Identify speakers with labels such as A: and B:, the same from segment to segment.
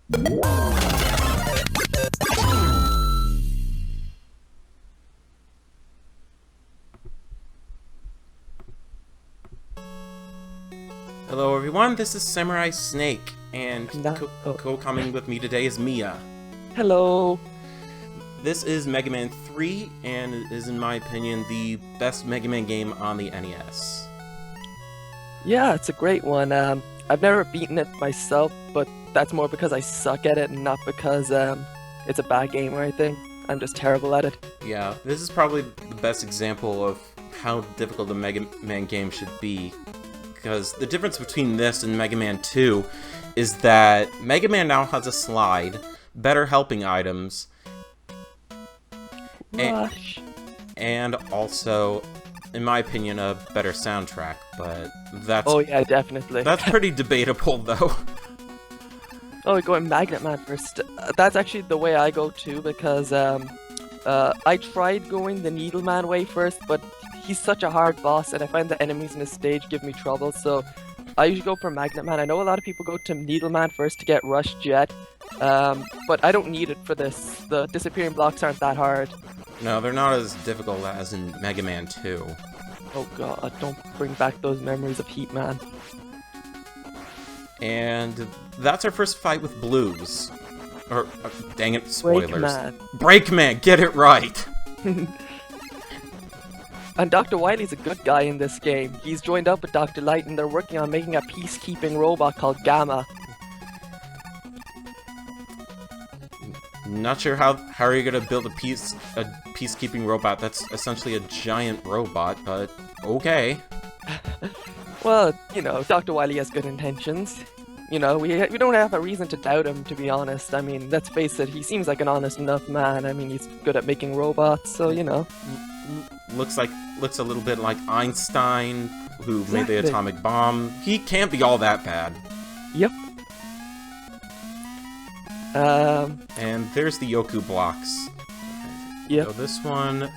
A: Hello everyone, this is Samurai Snake, and co-coming with me today is Mia.
B: Hello.
A: This is Mega Man 3, and it is, in my opinion, the best Mega Man game on the NES.
B: Yeah, it's a great one. I've never beaten it myself, but that's more because I suck at it, and not because it's a bad game or anything. I'm just terrible at it.
A: Yeah, this is probably the best example of how difficult a Mega Man game should be. Because the difference between this and Mega Man 2 is that Mega Man now has a slide, better helping items, and also, in my opinion, a better soundtrack, but that's...
B: Oh yeah, definitely.
A: That's pretty debatable, though.
B: Oh, we're going Magnet Man first. That's actually the way I go too, because I tried going the Needle Man way first, but he's such a hard boss, and I find the enemies in his stage give me trouble, so I usually go for Magnet Man. I know a lot of people go to Needle Man first to get Rush Jet, but I don't need it for this. The disappearing blocks aren't that hard.
A: No, they're not as difficult as in Mega Man 2.
B: Oh god, don't bring back those memories of Heat Man.
A: And that's our first fight with Blues. Or, dang it, spoilers.
B: Breakman.
A: Breakman, get it right!
B: And Dr. Wily's a good guy in this game. He's joined up with Dr. Light, and they're working on making a peacekeeping robot called Gamma.
A: Not sure how are you gonna build a peacekeeping robot that's essentially a giant robot, but okay.
B: Well, you know, Dr. Wily has good intentions. You know, we don't have a reason to doubt him, to be honest. I mean, let's face it, he seems like an honest enough man. I mean, he's good at making robots, so, you know.
A: Looks a little bit like Einstein, who made the atomic bomb. He can't be all that bad.
B: Yep.
A: And there's the Yoku blocks.
B: Yep.
A: So this one...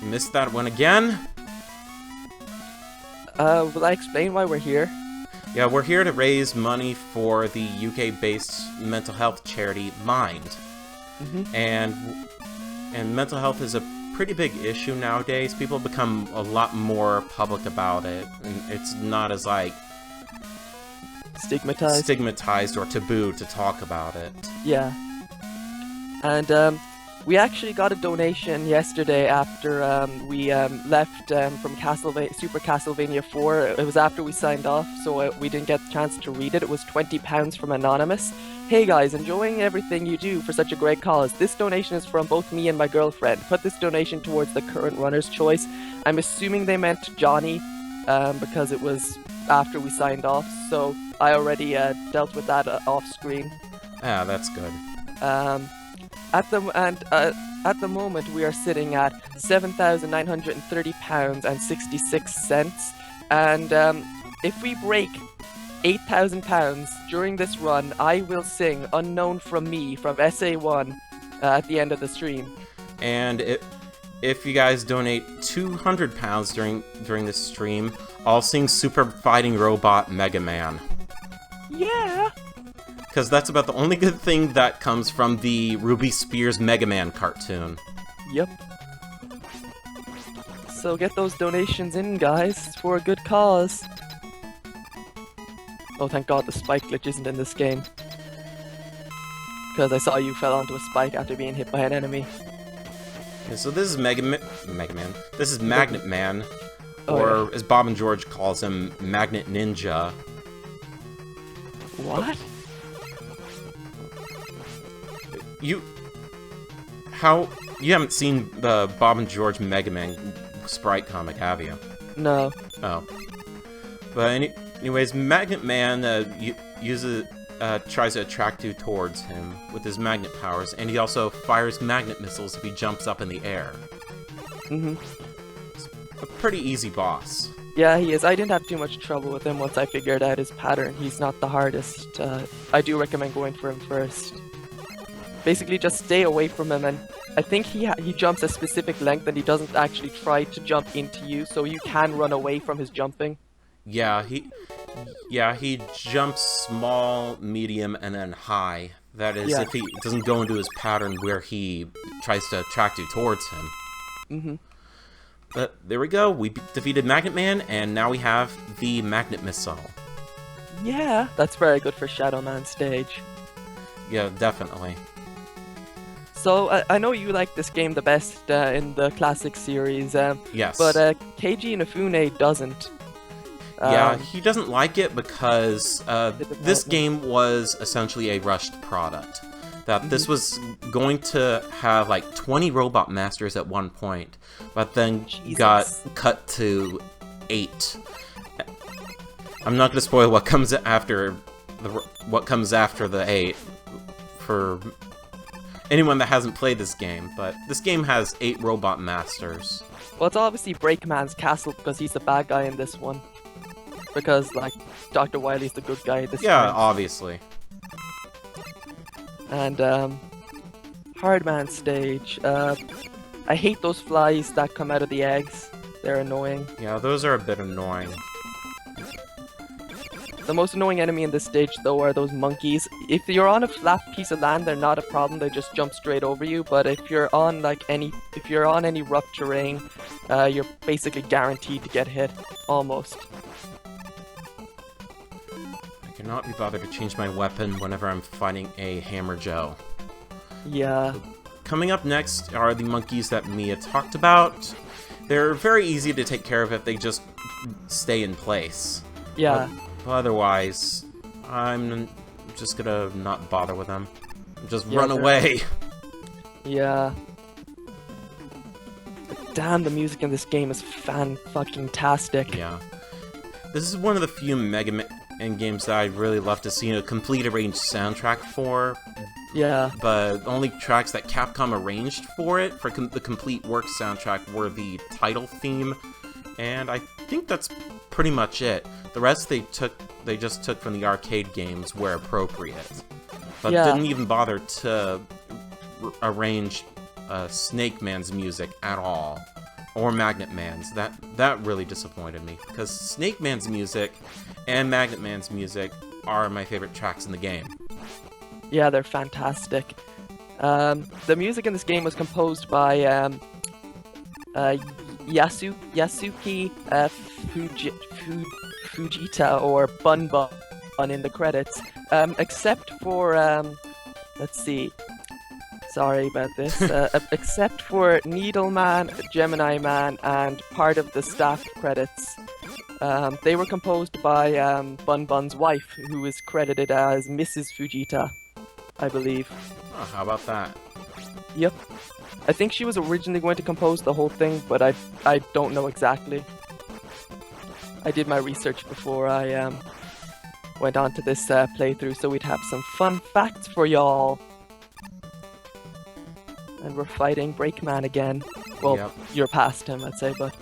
A: missed that one again?
B: Will I explain why we're here?
A: Yeah, we're here to raise money for the UK-based mental health charity Mind. And mental health is a pretty big issue nowadays. People become a lot more public about it, and it's not as, like... stigmatized or taboo to talk about it.
B: Yeah. And, we actually got a donation yesterday after we left from Super Castlevania 4. It was after we signed off, so we didn't get the chance to read it. It was £20 from Anonymous. Hey guys, enjoying everything you do for such a great cause. This donation is from both me and my girlfriend. Put this donation towards the current runner's choice. I'm assuming they meant Johnny, because it was after we signed off, so I already dealt with that off screen.
A: Ah, that's good.
B: At the moment, we are sitting at £7,930.66, and if we break £8,000 during this run, I will sing "Unknown from Me" from SA1 at the end of the stream.
A: And if you guys donate £200 during this stream, I'll sing Super Fighting Robot Mega Man.
B: Yeah.
A: Because that's about the only good thing that comes from the Ruby Spears Mega Man cartoon.
B: Yep. So get those donations in, guys. It's for a good cause. Oh, thank God the spike glitch isn't in this game. Because I saw you fell onto a spike after being hit by an enemy.
A: Okay, so this is Mega Man. This is Magnet Man. Or, as Bob and George calls him, Magnet Ninja.
B: What?
A: You haven't seen the Bob and George Mega Man sprite comic, have you?
B: No.
A: Oh. But anyways, Magnet Man tries to attract you towards him with his magnet powers, and he also fires magnet missiles if he jumps up in the air. It's a pretty easy boss.
B: Yeah, he is. I didn't have too much trouble with him once I figured out his pattern. He's not the hardest. I do recommend going for him first. Basically, just stay away from him, and I think he jumps a specific length, and he doesn't actually try to jump into you, so you can run away from his jumping.
A: Yeah, Yeah, he jumps small, medium, and then high. That is,
B: Yeah.
A: if he doesn't go into his pattern where he tries to attract you towards him.
B: Mm-hmm.
A: But there we go. We defeated Magnet Man, and now we have the Magnet Missile.
B: Yeah, that's very good for Shadow Man stage.
A: Yeah, definitely.
B: So, I know you like this game the best in the classic series,
A: Yes.
B: but Keiji Inafune doesn't.
A: Yeah, he doesn't like it because this
B: development.
A: game was essentially a rushed product. That this was going to have like 20 Robot Masters at one point, but then got cut to 8. I'm not going to spoil what comes after the 8 for anyone that hasn't played this game, but this game has 8 Robot Masters.
B: Well, it's obviously Breakman's castle because he's the bad guy in this one. Because, like, Dr. Wily's the good guy this
A: Yeah,
B: time.
A: obviously.
B: And, Hardman stage. I hate those flies that come out of the eggs. They're annoying.
A: Yeah, those are a bit annoying.
B: The most annoying enemy in this stage, though, are those monkeys. If you're on a flat piece of land, they're not a problem. They just jump straight over you. But if you're on any rough terrain, you're basically guaranteed to get hit, almost.
A: I cannot be bothered to change my weapon whenever I'm fighting a Hammer Joe.
B: Yeah.
A: Coming up next are the monkeys that Mia talked about. They're very easy to take care of if they just stay in place.
B: Yeah.
A: But otherwise, I'm just gonna not bother with them. Just run away.
B: Yeah. But damn, the music in this game is fan-fucking-tastic.
A: Yeah. This is one of the few Mega Man games that I'd really love to see a complete arranged soundtrack for.
B: Yeah.
A: But only tracks that Capcom arranged for it, for the complete work soundtrack, were the title theme, and I think that's pretty much it. The rest they just took from the arcade games where appropriate, but didn't even bother to arrange Snake Man's music at all, or Magnet Man's. That really disappointed me, because Snake Man's music and Magnet Man's music are my favorite tracks in the game.
B: Yeah, they're fantastic. The music in this game was composed by Yasuki Fujita, or Bun Bun in the credits, except for, let's see, sorry about this, except for Needle Man, Gemini Man, and part of the staff credits. They were composed by Bun Bun's wife, who is credited as Mrs. Fujita, I believe.
A: Oh, how about that?
B: Yep. I think she was originally going to compose the whole thing, but I don't know exactly. I did my research before I went on to this playthrough, so we'd have some fun facts for y'all. And we're fighting Breakman again. Well,
A: Yep.
B: You're past him, I'd say, but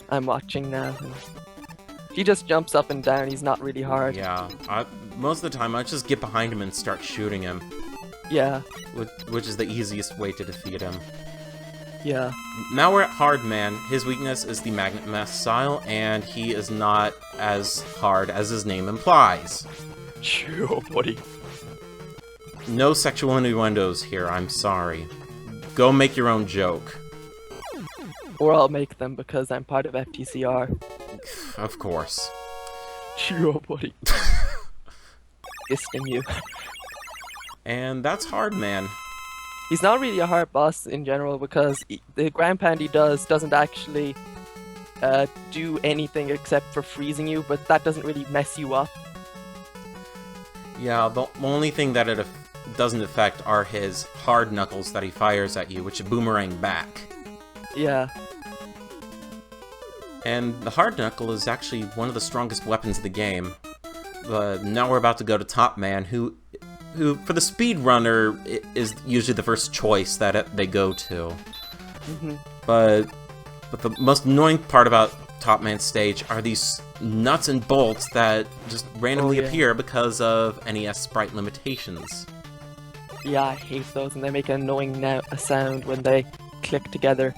B: I'm watching now. And he just jumps up and down, he's not really hard.
A: Yeah, most of the time I just get behind him and start shooting him.
B: Yeah.
A: Which is the easiest way to defeat him.
B: Yeah.
A: Now we're at Hard Man. His weakness is the Magnet Missile, and he is not as hard as his name implies.
B: Chill, buddy.
A: No sexual innuendos here, I'm sorry. Go make your own joke.
B: Or I'll make them because I'm part of FTCR.
A: Of course.
B: Chill, buddy. Fisting you.
A: And that's Hard Man.
B: He's not really a hard boss in general because the ground pound he doesn't actually do anything except for freezing you, but that doesn't really mess you up.
A: Yeah, the only thing that it doesn't affect are his hard knuckles that he fires at you, which boomerang back.
B: Yeah.
A: And the hard knuckle is actually one of the strongest weapons of the game. But now we're about to go to Top Man, who for the speedrunner is usually the first choice that they go to.
B: Mm-hmm.
A: But the most annoying part about Top Man's stage are these nuts and bolts that just randomly appear because of NES sprite limitations.
B: Yeah, I hate those, and they make an annoying sound when they click together.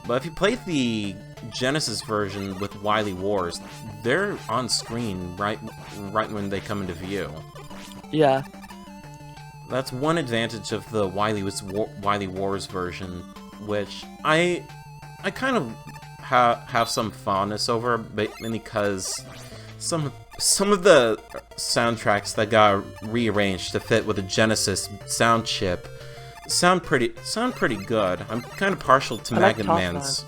A: But if you play the Genesis version with Wily Wars, they're on screen right when they come into view.
B: Yeah.
A: That's one advantage of the Wily Wars version, which I kind of have some fondness over, mainly because some of the soundtracks that got rearranged to fit with a Genesis sound chip sound pretty good. I'm kind of partial to Magnet Man's.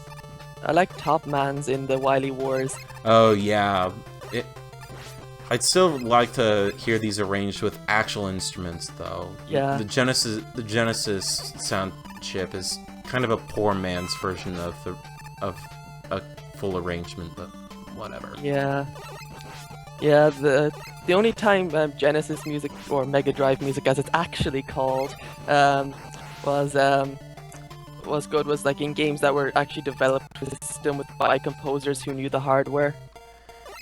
B: I like Top Man's in the Wily Wars.
A: Oh yeah, I'd still like to hear these arranged with actual instruments, though.
B: Yeah.
A: The Genesis sound chip is kind of a poor man's version of a full arrangement, but whatever.
B: Yeah. Yeah. The only time Genesis music, or Mega Drive music, as it's actually called, was good was like in games that were actually developed with a system by composers who knew the hardware.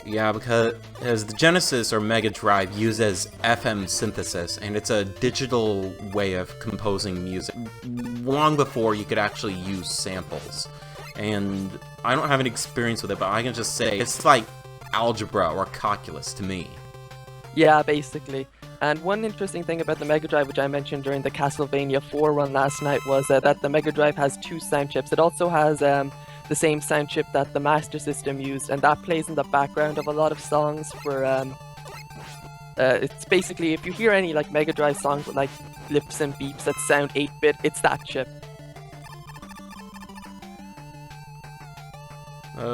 A: Yeah, because the Genesis or Mega Drive uses FM synthesis, and it's a digital way of composing music long before you could actually use samples. And I don't have any experience with it, but I can just say it's like algebra or calculus to me.
B: Yeah, basically. And one interesting thing about the Mega Drive, which I mentioned during the Castlevania 4 run last night, was that the Mega Drive has two sound chips. It also has the same sound chip that the Master System used, and that plays in the background of a lot of songs for it's basically, if you hear any like Mega Drive songs with like blips and beeps that sound 8-bit, it's that chip.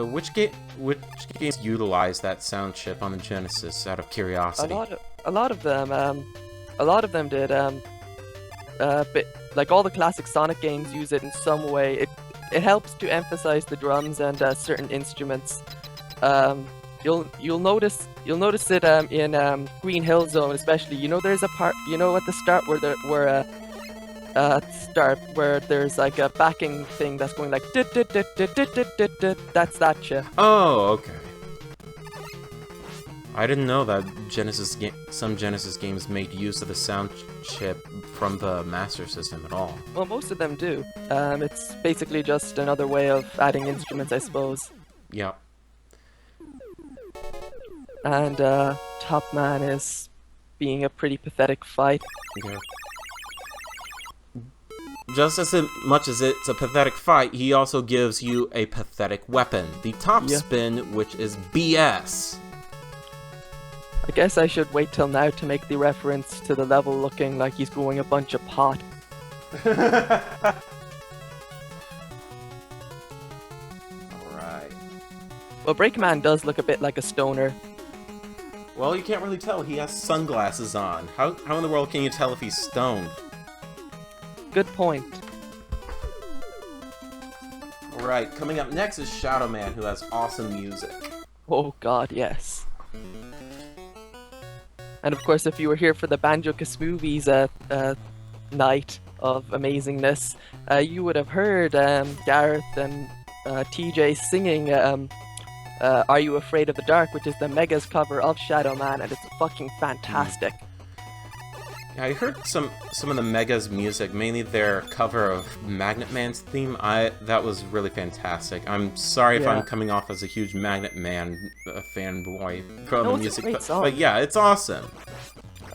A: Which games utilize that sound chip on the Genesis, out of curiosity?
B: A lot of them did. But like all the classic Sonic games use it in some way. It helps to emphasize the drums and certain instruments. You'll notice it in Green Hill Zone, especially. You know, there's a part, you know, at the start where there's like a backing thing that's going like that's that chip.
A: Oh, okay. I didn't know that some Genesis games made use of the sound chip from the Master System at all.
B: Well, most of them do. It's basically just another way of adding instruments, I suppose.
A: Yeah.
B: And Top Man is being a pretty pathetic fight.
A: Yeah. Just as much as it's a pathetic fight, he also gives you a pathetic weapon. The top spin, which is BS.
B: I guess I should wait till now to make the reference to the level looking like he's growing a bunch of pot.
A: Alright.
B: Well, Breakman does look a bit like a stoner.
A: Well, you can't really tell. He has sunglasses on. How in the world can you tell if he's stoned?
B: Good point.
A: Alright, coming up next is Shadow Man, who has awesome music.
B: Oh god, yes. And of course, if you were here for the Banjo-Kazooie's night of amazingness, you would have heard Gareth and TJ singing Are You Afraid of the Dark, which is the Mega's cover of Shadow Man, and it's fucking fantastic.
A: Yeah, I heard some of the Mega's music, mainly their cover of Magnet Man's theme. That was really fantastic. I'm sorry if I'm coming off as a huge Magnet Man fanboy from the music, but yeah, it's awesome.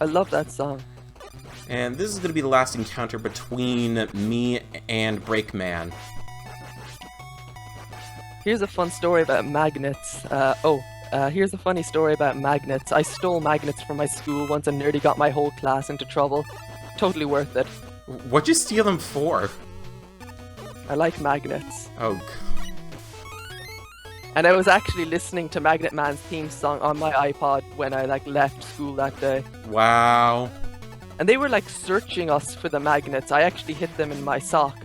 B: I love that song.
A: And this is going to be the last encounter between me and Breakman.
B: Here's a fun story about magnets. Here's a funny story about magnets. I stole magnets from my school once and nearly got my whole class into trouble. Totally worth it.
A: What'd you steal them for?
B: I like magnets.
A: Oh, God.
B: And I was actually listening to Magnet Man's theme song on my iPod when I left school that day.
A: Wow.
B: And they were searching us for the magnets. I actually hid them in my sock,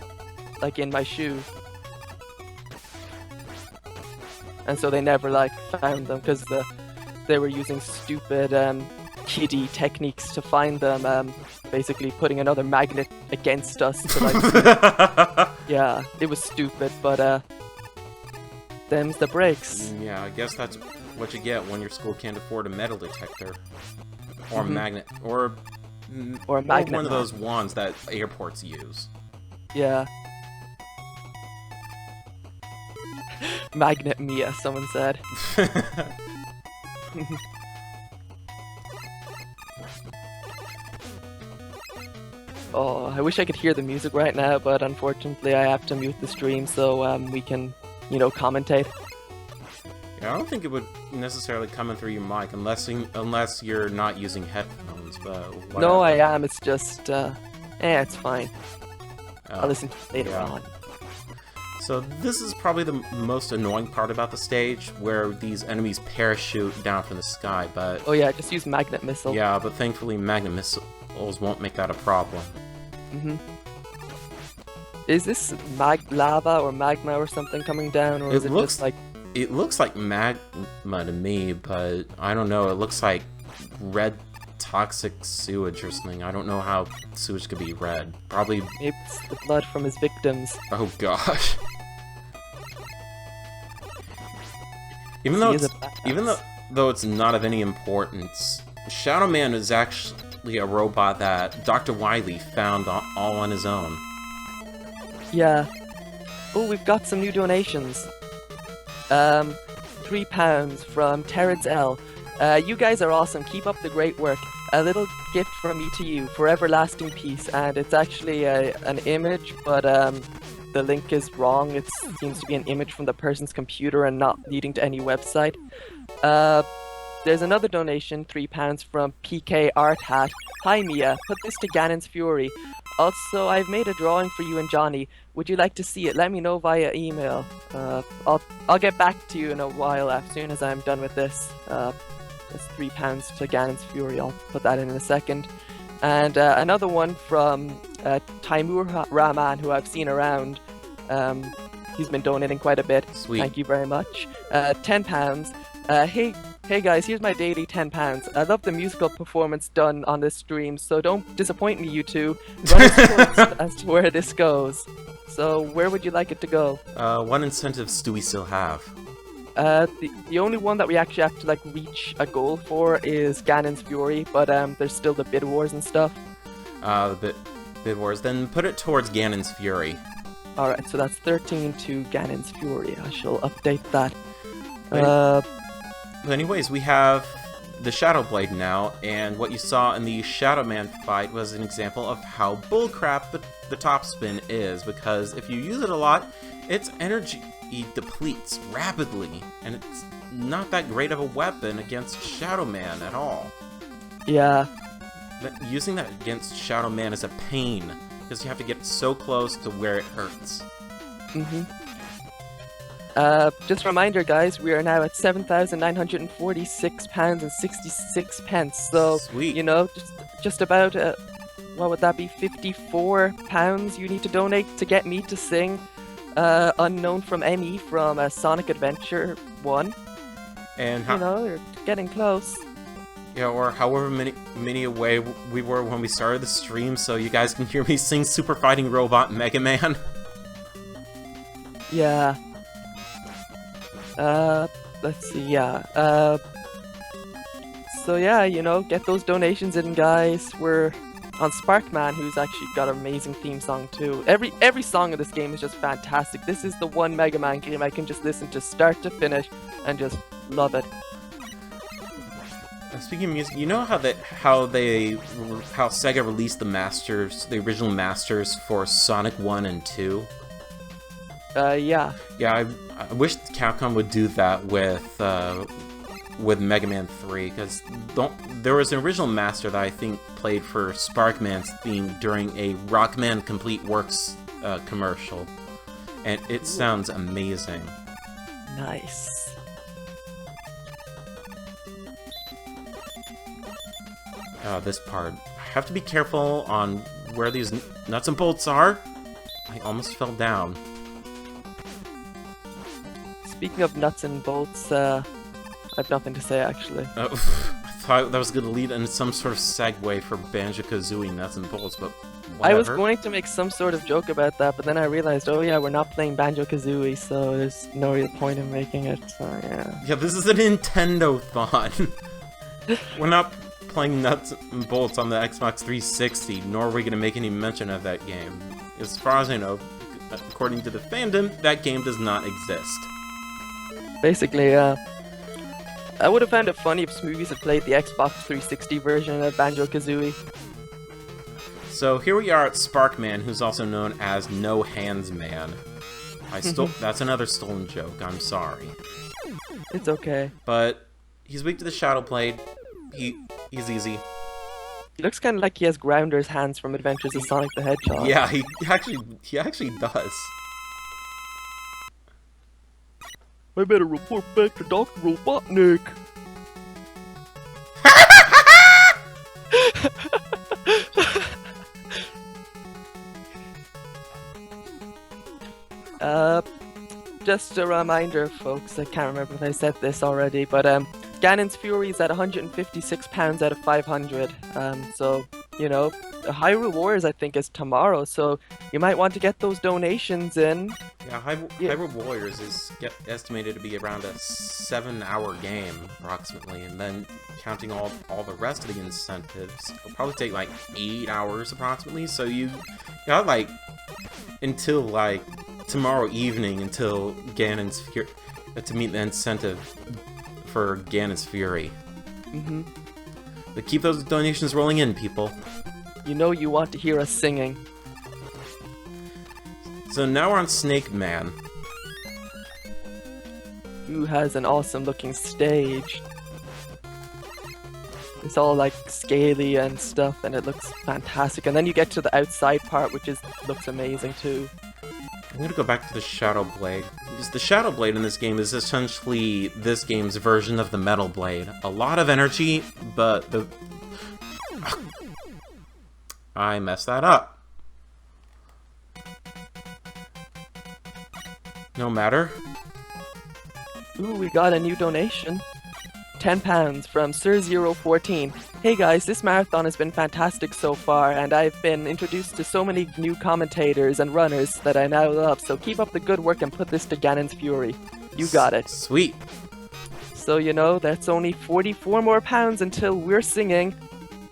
B: in my shoe. And so they never found them because they were using stupid kiddie techniques to find them, basically putting another magnet against us to yeah, it was stupid, but them's the breaks.
A: Yeah, I guess that's what you get when your school can't afford a metal detector or a magnet or
B: a magnet
A: one of those wands that airports use.
B: Yeah. Magnet Mia, someone said. Oh, I wish I could hear the music right now, but unfortunately I have to mute the stream so we can, you know, commentate.
A: Yeah, I don't think it would necessarily come in through your mic unless you're not using headphones, but whatever.
B: No, I am. It's just, it's fine. I'll listen to it later on.
A: So this is probably the most annoying part about the stage, where these enemies parachute down from the sky, but...
B: Oh yeah, just use magnet missile.
A: Yeah, but thankfully magnet missiles won't make that a problem.
B: Is this lava or magma or something coming down, or is it just like...
A: It looks like magma to me, but I don't know, it looks like red toxic sewage or something. I don't know how sewage could be red. Probably...
B: It's the blood from his victims.
A: Oh gosh. Even though it's not of any importance, Shadow Man is actually a robot that Dr. Wily found all on his own.
B: Yeah. Oh, we've got some new donations. £3 from Terrence L. You guys are awesome. Keep up the great work. A little gift from me to you for everlasting peace. And it's actually an image, but the link is wrong. It seems to be an image from the person's computer and not leading to any website. There's another donation, £3 from PK Art Hat. Hi Mia, put this to Ganon's Fury. Also, I've made a drawing for you and Johnny. Would you like to see it? Let me know via email. I'll get back to you in a while as soon as I'm done with this. That's £3 to Ganon's Fury. I'll put that in a second. And another one from Taimur Rahman, who I've seen around. He's been donating quite a bit.
A: Sweet.
B: Thank you very much. £10. Hey guys, here's my daily £10. I love the musical performance done on this stream, so don't disappoint me, you two. Run a choice as to where this goes. So, where would you like it to go?
A: What incentives do we still have?
B: The only one that we actually have to like reach a goal for is Ganon's Fury, but there's still the bid wars and stuff.
A: The bid wars. Then put it towards Ganon's Fury.
B: Alright, so that's 13 to Ganon's Fury. I shall update that.
A: But anyways, we have the Shadow Blade now, and what you saw in the Shadow Man fight was an example of how bullcrap the top spin is, because if you use it a lot, its energy depletes rapidly, and it's not that great of a weapon against Shadow Man at all.
B: Yeah.
A: Using that against Shadow Man is a pain, because you have to get so close to where it hurts.
B: Just a reminder, guys, we are now at £7,946.66. So,
A: Sweet.
B: You know, just about, what would that be, £54 you need to donate to get me to sing Unknown from Emmy from Sonic Adventure 1.
A: And
B: you know, you're getting close.
A: Yeah, or however many away we were when we started the stream, so you guys can hear me sing Super Fighting Robot Mega Man.
B: Yeah. Let's see, yeah. So yeah, you know, get those donations in, guys. We're on Sparkman, who's actually got an amazing theme song too. Every song in this game is just fantastic. This is the one Mega Man game I can just listen to start to finish and just love it.
A: Speaking of music, you know how Sega released the original masters for Sonic 1 and 2?
B: Yeah.
A: Yeah, I wish Capcom would do that with Mega Man 3, because there was an original master that I think played for Sparkman's theme during a Rockman Complete Works commercial, and it sounds amazing.
B: Nice.
A: This part. I have to be careful on where these nuts and bolts are. I almost fell down.
B: Speaking of nuts and bolts, I have nothing to say, actually.
A: I thought that was going to lead into some sort of segue for Banjo-Kazooie nuts and bolts, but whatever.
B: I was going to make some sort of joke about that, but then I realized, oh yeah, we're not playing Banjo-Kazooie, so there's no real point in making it, so yeah.
A: Yeah, this is a Nintendothon. We're not playing nuts and bolts on the Xbox 360, nor are we going to make any mention of that game. As far as I know, according to the fandom, that game does not exist.
B: Basically, I would have found it funny if Smoothies had played the Xbox 360 version of Banjo-Kazooie.
A: So here we are at Sparkman, who's also known as No Hands Man. That's another stolen joke, I'm sorry.
B: It's okay.
A: But he's weak to the Shadow Blade. He's easy.
B: He looks kind of like he has Grounder's hands from Adventures of Sonic the Hedgehog.
A: Yeah, he actually does.
B: I better report back to Dr. Robotnik. Just a reminder, folks, I can't remember if I said this already, but Ganon's Fury is at 156 pounds out of 500. So, you know, the Hyrule Warriors I think is tomorrow, so you might want to get those donations in.
A: Yeah, Hyrule Warriors is estimated to be around a 7-hour game, approximately, and then counting all the rest of the incentives, it'll probably take like 8 hours, approximately, so you got like until like tomorrow evening until Ganon's Fury to meet the incentive for Ganon's Fury. But keep those donations rolling in, people.
B: You know you want to hear us singing.
A: So now we're on Snake Man.
B: Who has an awesome looking stage. It's all like scaly and stuff, and it looks fantastic. And then you get to the outside part, which looks amazing too.
A: I'm gonna go back to the Shadow Blade, because the Shadow Blade in this game is essentially this game's version of the Metal Blade. A lot of energy, but I messed that up. No matter.
B: Ooh, we got a new donation. £10 from Sir014. Hey guys, this marathon has been fantastic so far, and I've been introduced to so many new commentators and runners that I now love, so keep up the good work and put this to Ganon's Fury. You got it.
A: Sweet.
B: So, you know, that's only 44 more pounds until we're singing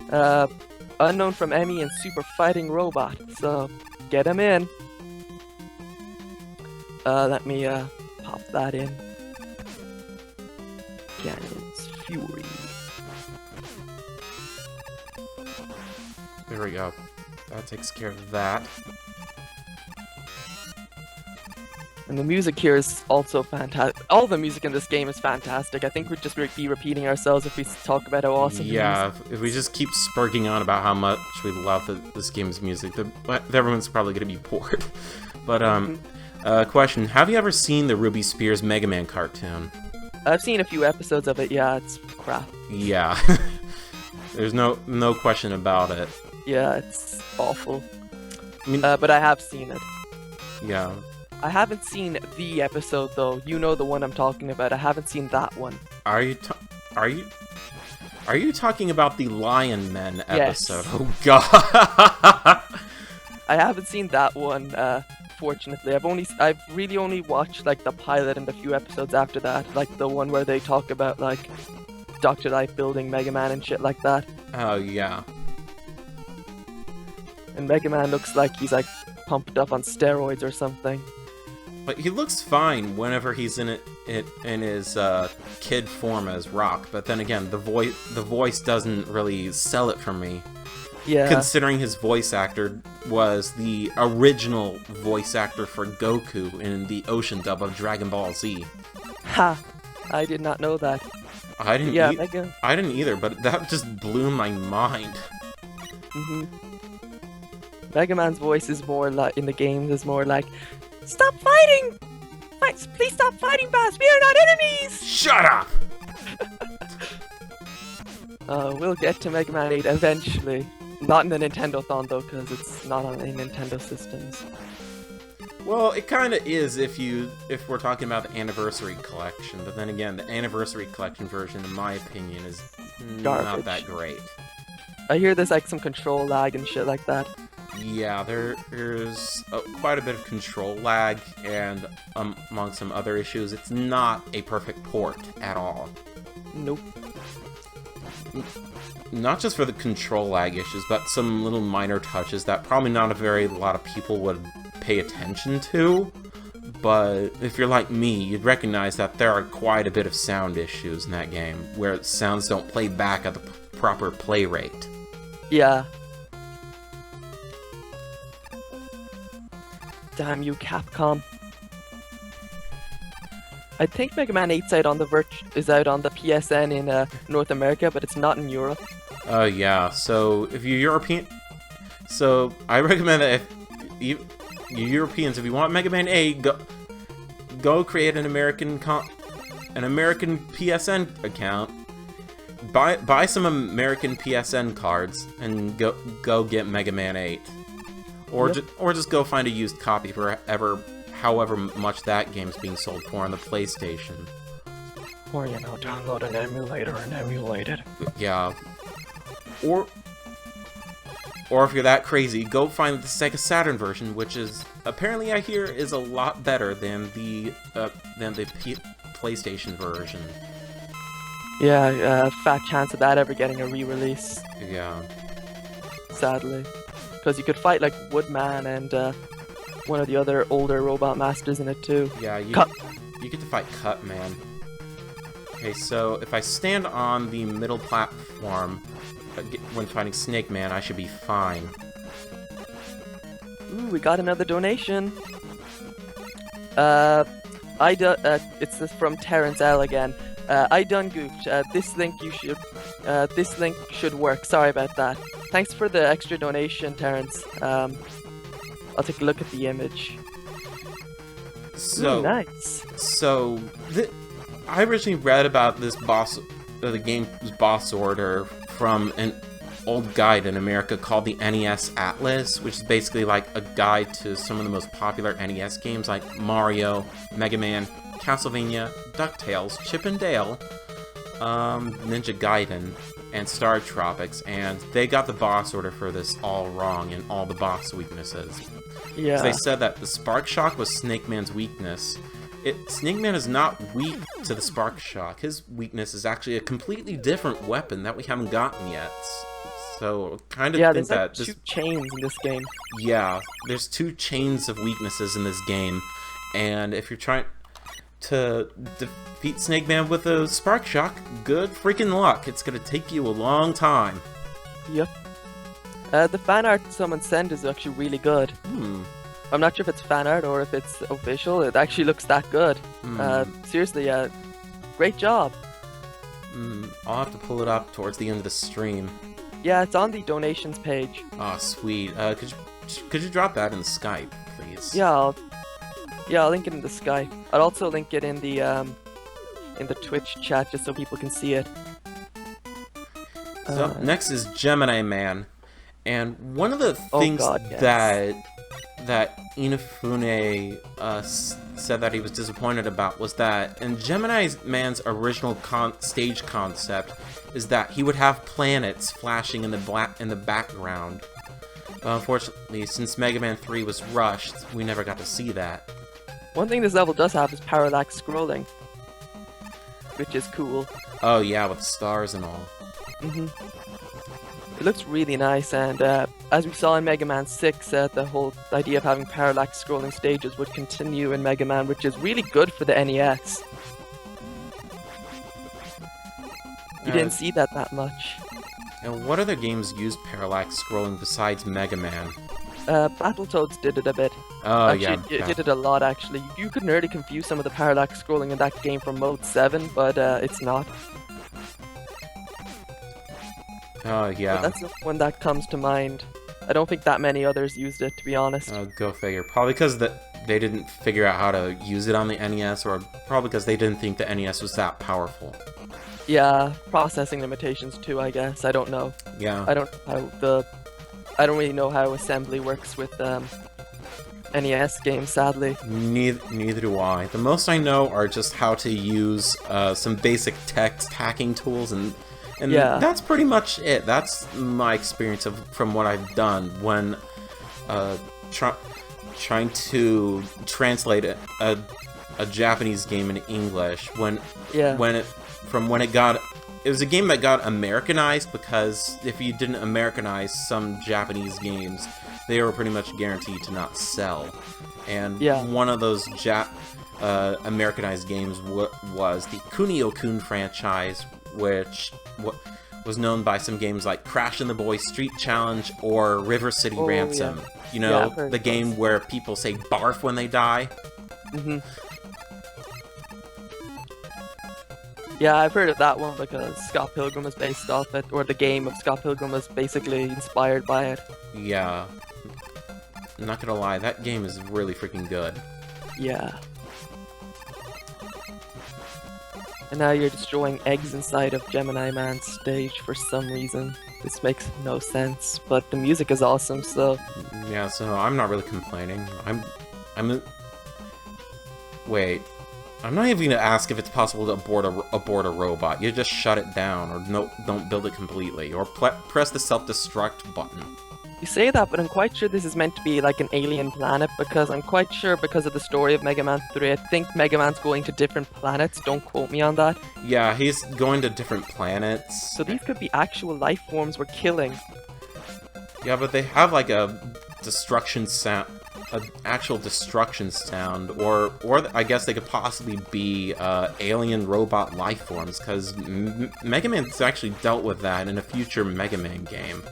B: Unknown from Emmy and Super Fighting Robot, so get him in. Let me pop that in. Ganon's Fury.
A: There we go. That takes care of that.
B: And the music here is also fantastic. All the music in this game is fantastic. I think we'd just be repeating ourselves if we talk about how awesome
A: yeah, if we just keep spurging on about how much we love this game's music, everyone's probably going to be bored. But, question. Have you ever seen the Ruby Spears Mega Man cartoon?
B: I've seen a few episodes of it, yeah, it's crap.
A: Yeah. There's no question about it.
B: Yeah, it's awful.
A: I mean,
B: but I have seen it.
A: Yeah.
B: I haven't seen the episode though. You know the one I'm talking about. I haven't seen that one.
A: Are you talking about the Lion Men episode? Yes. Oh god.
B: I haven't seen that one. Fortunately, I've really only watched like the pilot and a few episodes after that, like the one where they talk about like Dr. Light building Mega Man and shit like that.
A: Oh yeah.
B: And Mega Man looks like he's like pumped up on steroids or something.
A: But he looks fine whenever he's in his kid form as Rock. But then again, the voice doesn't really sell it for me.
B: Yeah.
A: Considering his voice actor was the original voice actor for Goku in the Ocean dub of Dragon Ball Z.
B: Ha! I did not know that.
A: I didn't.
B: Yeah,
A: I didn't either, but that just blew my mind.
B: Mega Man's voice is more like in the games is more like, "Stop fighting! Please stop fighting, boss. We are not enemies."
A: Shut up.
B: We'll get to Mega Man 8 eventually. Not in the Nintendothon though, because it's not on any Nintendo systems.
A: Well, it kind of is if we're talking about the Anniversary Collection, but then again, the Anniversary Collection version, in my opinion, is not that great.
B: I hear there's like some control lag and shit like that.
A: Yeah, there's quite a bit of control lag, and among some other issues, it's not a perfect port at all.
B: Nope.
A: Not just for the control lag issues, but some little minor touches that probably not a lot of people would pay attention to. but if you're like me, you'd recognize that there are quite a bit of sound issues in that game, where sounds don't play back at the proper play rate.
B: Yeah. Damn you, Capcom. I think Mega Man 8's out on the PSN in North America, but it's not in Europe.
A: Yeah, so if you're European... So, I recommend that if you Europeans, if you want Mega Man 8, go create an American PSN account, buy some American PSN cards, and go get Mega Man 8. Or,
B: Yep.
A: or just go find a used copy for however much that game's being sold for on the PlayStation.
B: Or, download an emulator and emulate it.
A: Yeah. Or if you're that crazy, go find the Sega Saturn version, which is apparently I hear is a lot better than the PlayStation version.
B: Yeah, fat chance of that ever getting a re-release.
A: Yeah.
B: Sadly, because you could fight like Woodman and one of the other older robot masters in it too.
A: Yeah, you get to fight Cut Man. Okay, so if I stand on the middle platform when fighting Snake Man, I should be fine.
B: Ooh, we got another donation. It's this from Terrence L again. I done goofed. This link should work. Sorry about that. Thanks for the extra donation, Terrence. I'll take a look at the image.
A: So
B: ooh, nice.
A: So I originally read about this the game's boss order from an old guide in America called the NES Atlas, which is basically like a guide to some of the most popular NES games like Mario, Mega Man, Castlevania, DuckTales, Chip and Dale, Ninja Gaiden, and Star Tropics, and they got the boss order for this all wrong and all the boss weaknesses.
B: Yeah.
A: They said that the Spark Shock was Snake Man's weakness. Snake Man is not weak to the Spark Shock. His weakness is actually a completely different weapon that we haven't gotten yet. So, kind of think that...
B: there's like two chains in this game.
A: Yeah, there's two chains of weaknesses in this game, and if you're trying to defeat Snake Man with a Spark Shock, good freaking luck. It's gonna take you a long time.
B: Yep. The fan art someone sent is actually really good. I'm not sure if it's fan art or if it's official. It actually looks that good. Seriously, great job.
A: I'll have to pull it up towards the end of the stream.
B: Yeah, it's on the donations page.
A: Aw, sweet. Could you drop that in the Skype, please?
B: Yeah, I'll link it in the Skype. I'll also link it in the Twitch chat just so people can see it.
A: So next is Gemini Man, and one of the things that Inafune said that he was disappointed about was that in Gemini Man's original stage concept is that he would have planets flashing in the background. But unfortunately, since Mega Man 3 was rushed, we never got to see that.
B: One thing this level does have is parallax scrolling, which is cool.
A: Oh yeah, with stars and all.
B: It looks really nice, and as we saw in Mega Man 6, the whole idea of having parallax scrolling stages would continue in Mega Man, which is really good for the NES. You didn't see that much.
A: And what other games use parallax scrolling besides Mega Man?
B: Battletoads did it a bit.
A: Oh,
B: actually, it did it a lot, actually. You could nearly confuse some of the parallax scrolling in that game from Mode 7, but it's not.
A: Oh, yeah.
B: But that's the one that comes to mind. I don't think that many others used it, to be honest.
A: Go figure. Probably because they didn't figure out how to use it on the NES, or probably because they didn't think the NES was that powerful.
B: Yeah, processing limitations too, I guess. I don't know.
A: Yeah.
B: I don't really know how assembly works with NES games, sadly.
A: Neither do I. The most I know are just how to use some basic text hacking tools, and
B: yeah.
A: That's pretty much it. That's my experience from what I've done when trying to translate a Japanese game into English. When it got it was a game that got Americanized, because if you didn't Americanize some Japanese games, they were pretty much guaranteed to not sell. And one of those Americanized games was the Kunio-kun franchise, which was known by some games like Crash and the Boys Street Challenge or River City Ransom.
B: Yeah.
A: You know, the game where people say barf when they die?
B: Mm-hmm. Yeah, I've heard of that one because Scott Pilgrim is based off it, or the game of Scott Pilgrim was basically inspired by it.
A: Yeah. I'm not gonna lie, that game is really freaking good.
B: Yeah. And now you're destroying eggs inside of Gemini Man's stage for some reason. This makes no sense, but the music is awesome, so...
A: Yeah, so I'm not really complaining. Wait. I'm not even gonna ask if it's possible to abort a robot. You just shut it down, or don't build it completely, or press the self-destruct button.
B: You say that, but I'm quite sure this is meant to be like an alien planet, because I'm quite sure because of the story of Mega Man 3, I think Mega Man's going to different planets, don't quote me on that.
A: Yeah, he's going to different planets.
B: So these could be actual life forms we're killing.
A: Yeah, but they have like a destruction sound, an actual destruction sound, or I guess they could possibly be alien robot life forms, because Mega Man's actually dealt with that in a future Mega Man game.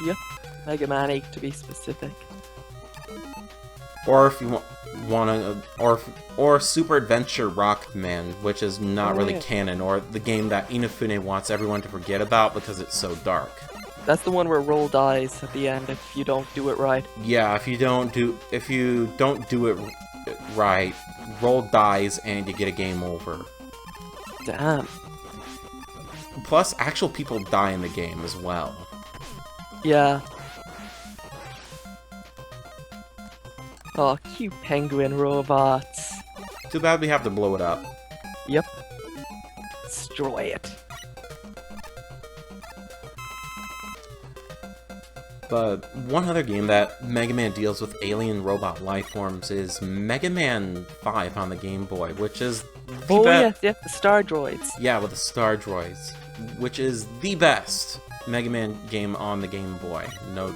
B: Yep. Mega Man 8 to be specific.
A: Or if you want to, or Super Adventure Rockman, which is not really canon, or the game that Inafune wants everyone to forget about because it's so dark.
B: That's the one where Roll dies at the end if you don't do it right.
A: Yeah, if you don't do it right, Roll dies and you get a game over.
B: Damn.
A: Plus, actual people die in the game as well.
B: Yeah. Oh, cute penguin robots.
A: Too bad we have to blow it up.
B: Yep. Destroy it.
A: But one other game that Mega Man deals with alien robot life forms is Mega Man 5 on the Game Boy, which is the
B: yes, the Star Droids.
A: Yeah, with the Star Droids, which is the best Mega Man game on the Game Boy.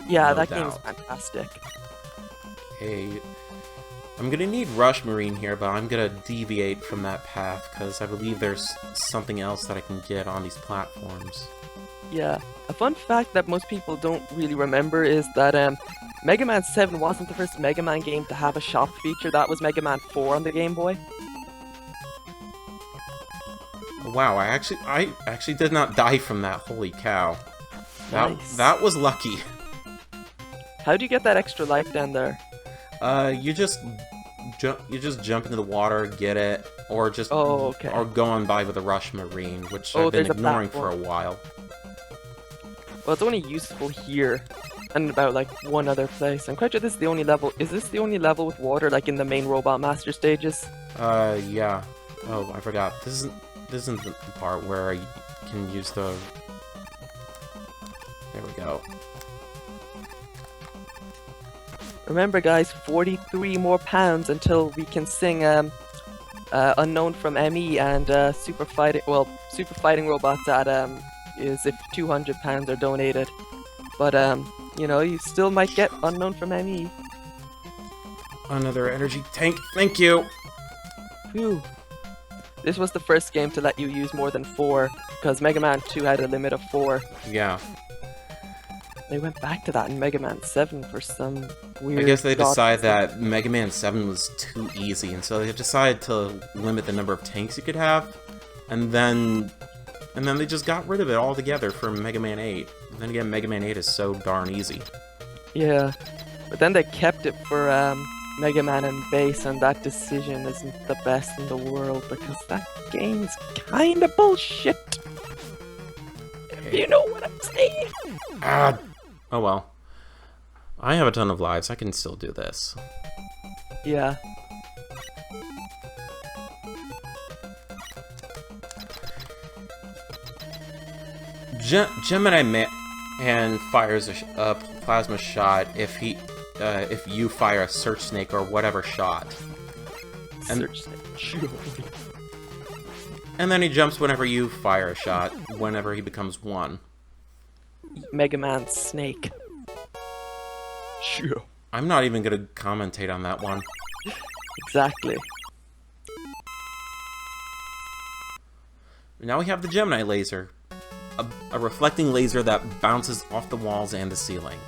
B: Yeah, that
A: doubt.
B: game's fantastic.
A: Hey, I'm gonna need Rush Marine here, but I'm gonna deviate from that path because I believe there's something else that I can get on these platforms.
B: Yeah, a fun fact that most people don't really remember is that Mega Man 7 wasn't the first Mega Man game to have a shop feature. That was Mega Man 4 on the Game Boy.
A: Wow, I actually did not die from that. Holy cow!
B: Nice.
A: That was lucky.
B: How do you get that extra life down there?
A: You just jump into the water, get it, or just or go on by with a Rush Marine, which I've been ignoring for a while.
B: Well, it's only useful here, and about like one other place. I'm quite sure this is the only level. Is this the only level with water, like in the main Robot Master stages?
A: Yeah. Oh, I forgot. This isn't the part where you can use the. There we go.
B: Remember, guys, 43 more pounds until we can sing Unknown from ME and Super Fighting Robots at is if 200 pounds are donated. But you know, you still might get Unknown from ME.
A: Another energy tank. Thank you.
B: Phew. This was the first game to let you use more than 4 because Mega Man 2 had a limit of 4.
A: Yeah.
B: They went back to that in Mega Man 7 for some weird...
A: I guess they decided that Mega Man 7 was too easy, and so they decided to limit the number of tanks you could have, and then they just got rid of it altogether for Mega Man 8. And then again, Mega Man 8 is so darn easy.
B: Yeah, but then they kept it for Mega Man and Base, and that decision isn't the best in the world, because that game's kinda bullshit. If you know what I'm saying.
A: Oh well. I have a ton of lives, I can still do this.
B: Yeah.
A: Gemini Man fires a plasma shot if you fire a Search Snake or whatever shot.
B: Search Snake.
A: And then he jumps whenever you fire a shot, whenever he becomes 1.
B: Mega Man's snake. Sure.
A: I'm not even gonna commentate on that one.
B: Exactly.
A: Now we have the Gemini laser. A reflecting laser that bounces off the walls and the ceiling.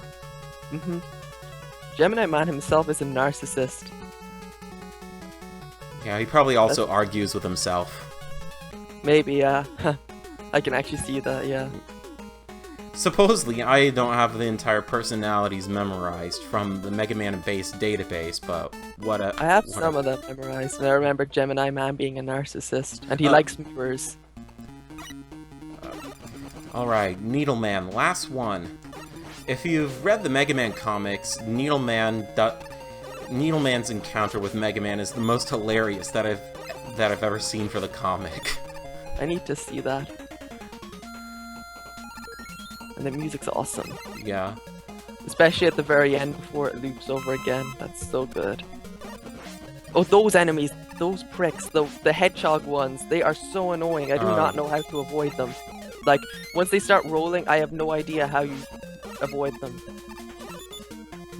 B: Gemini Man himself is a narcissist.
A: Yeah, he probably also argues with himself.
B: Maybe, yeah. I can actually see that, yeah.
A: Supposedly, I don't have the entire personalities memorized from the Mega Man base database, but
B: I have some of them memorized, and I remember Gemini Man being a narcissist, and he likes mirrors.
A: Alright, Needle Man, last one. If you've read the Mega Man comics, Needle Man's encounter with Mega Man is the most hilarious that I've ever seen for the comic.
B: I need to see that. And the music's awesome.
A: Yeah.
B: Especially at the very end before it loops over again. That's so good. Oh, those enemies, those pricks, the hedgehog ones, they are so annoying. I do not know how to avoid them. Like, once they start rolling, I have no idea how you avoid them.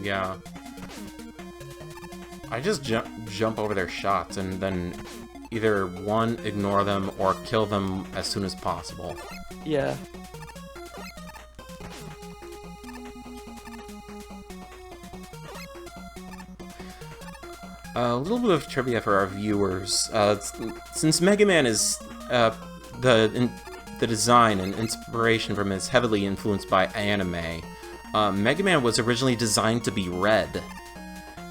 A: Yeah. I just jump over their shots and then either, 1, ignore them, or kill them as soon as possible.
B: Yeah.
A: A little bit of trivia for our viewers. Since Mega Man is the design and inspiration from it is heavily influenced by anime, Mega Man was originally designed to be red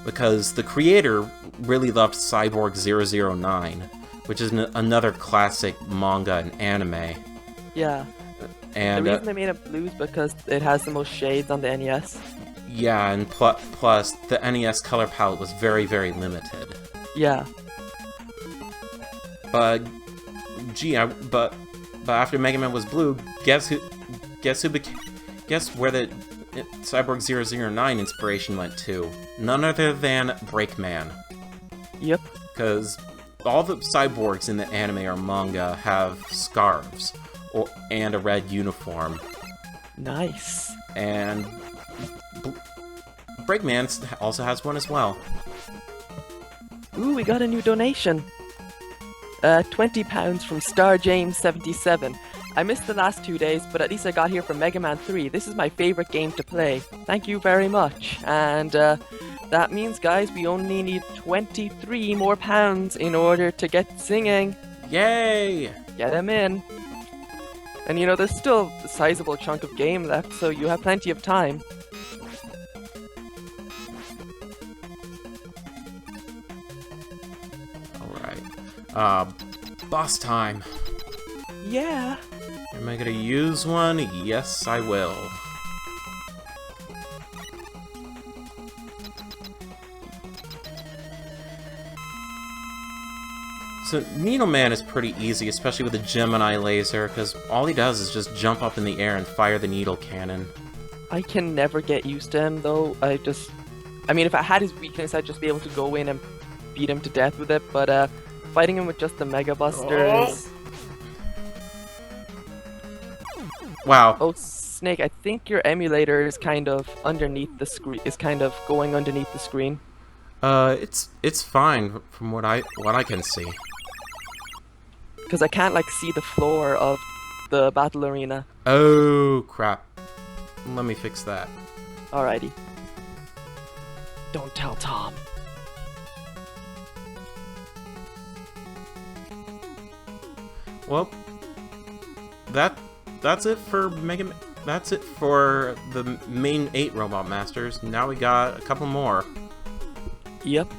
A: because the creator really loved Cyborg 009, which is another classic manga and anime.
B: Yeah.
A: And
B: the reason they made it blue is because it has the most shades on the NES.
A: Yeah, and plus the NES color palette was very, very limited.
B: Yeah.
A: But but after Mega Man was blue, guess where the Cyborg 009 inspiration went to? None other than Breakman.
B: Yep.
A: Because all the cyborgs in the anime or manga have scarves and a red uniform.
B: Nice.
A: And Breakman also has one as well.
B: Ooh, we got a new donation. £20 from StarJames77. I missed the last 2 days, but at least I got here for Mega Man 3. This is my favorite game to play. Thank you very much. And that means, guys, we only need 23 more pounds in order to get singing.
A: Yay!
B: Get them in. And you know, there's still a sizable chunk of game left, so you have plenty of time.
A: Alright. Boss time.
B: Yeah.
A: Am I gonna use one? Yes, I will. So, Needle Man is pretty easy, especially with the Gemini laser, because all he does is just jump up in the air and fire the needle cannon.
B: I can never get used to him, though. I mean, if I had his weakness, I'd just be able to go in and beat him to death with it, but, fighting him with just the Mega Busters...
A: Wow.
B: Oh, Snake, I think your emulator is kind of underneath the screen, going underneath the screen.
A: It's fine from what I can see.
B: Because I can't, like, see the floor of the battle arena.
A: Oh, crap. Let me fix that.
B: Alrighty. Don't tell Tom.
A: Well, that's it for that's it for the main 8 Robot Masters. Now we got a couple more.
B: Yep.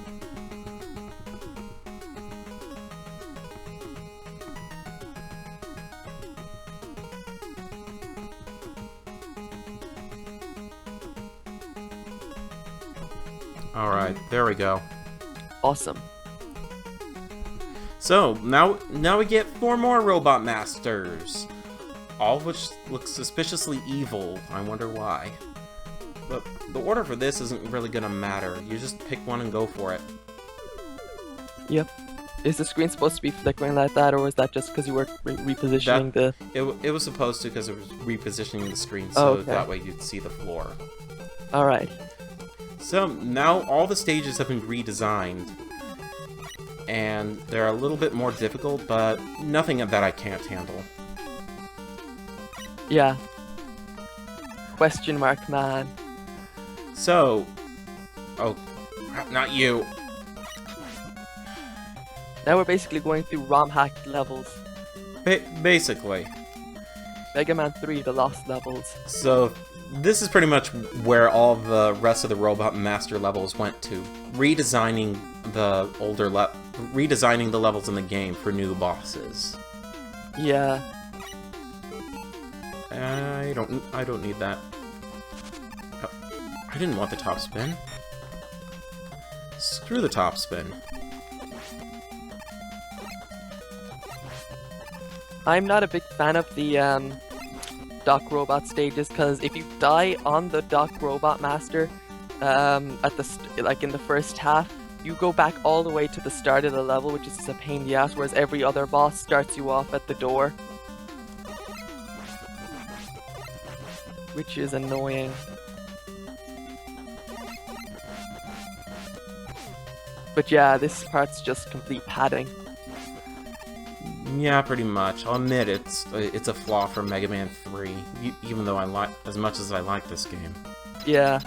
A: Alright, there we go.
B: Awesome.
A: So, now we get 4 more Robot Masters. All of which look suspiciously evil. I wonder why. But the order for this isn't really gonna matter. You just pick one and go for it.
B: Yep. Is the screen supposed to be flickering like that, or is that just because you were repositioning the...
A: It was supposed to because it was repositioning the screen,
B: Oh,
A: so
B: okay.
A: that way you'd see the floor.
B: Alright.
A: So now all the stages have been redesigned, and they're a little bit more difficult, but nothing that I can't handle.
B: Yeah. Question mark, man.
A: So... Oh, not you.
B: Now we're basically going through ROM-hacked levels.
A: Basically.
B: Mega Man 3, the lost levels.
A: So, this is pretty much where all the rest of the Robot Master levels went to. Redesigning the levels in the game for new bosses.
B: Yeah.
A: I don't need that. Oh, I didn't want the top spin. Screw the top spin.
B: I'm not a big fan of the Doc Robot stages, because if you die on the Doc Robot Master at the like in the first half, you go back all the way to the start of the level, which is a pain in the ass, whereas every other boss starts you off at the door, which is annoying. But yeah, this part's just complete padding.
A: Yeah, pretty much. I'll admit it's a flaw from Mega Man 3, even though as much as I like this game.
B: Yeah.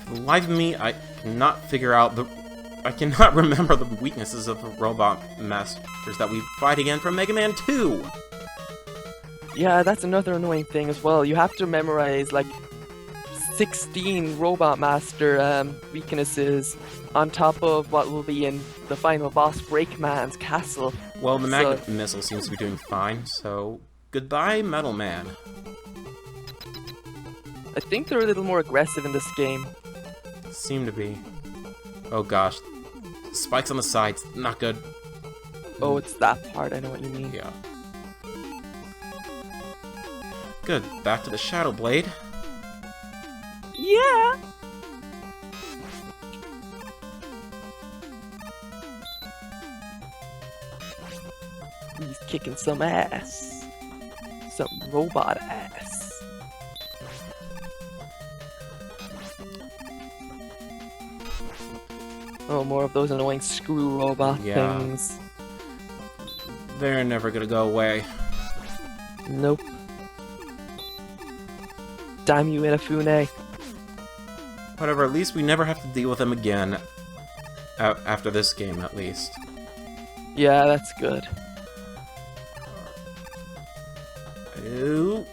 A: For the life of me, I cannot remember the weaknesses of the Robot Masters that we fight again from Mega Man 2!
B: Yeah, that's another annoying thing as well. You have to memorize like 16 Robot Master magneses on top of what will be in the final boss, Breakman's castle.
A: Well, the magnet missile seems to be doing fine, so goodbye, Metal Man.
B: I think they're a little more aggressive in this game.
A: Seem to be. Oh gosh. Spikes on the sides, not good.
B: Oh, it's that part, I know what you mean.
A: Yeah. Good, back to the Shadow Blade.
B: Yeah! He's kicking some ass. Some robot ass. Oh, more of those annoying screw robot things.
A: They're never gonna go away.
B: Nope. Damn you, Inafune.
A: Whatever, at least we never have to deal with them again. After this game, at least.
B: Yeah, that's good.
A: Ooh.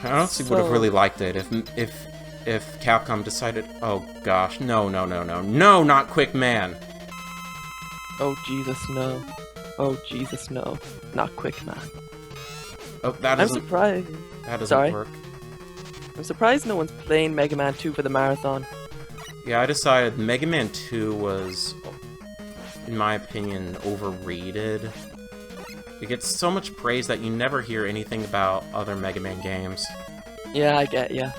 A: I honestly would have really liked it if Capcom decided, oh gosh, no, not Quick Man.
B: Oh Jesus, no. Oh Jesus, no. Not Quick Man.
A: Oh, that doesn't.
B: I'm surprised.
A: That doesn't work.
B: I'm surprised no one's playing Mega Man 2 for the marathon.
A: Yeah, I decided Mega Man 2 was, in my opinion, overrated. It gets so much praise that you never hear anything about other Mega Man games.
B: Yeah, I get ya.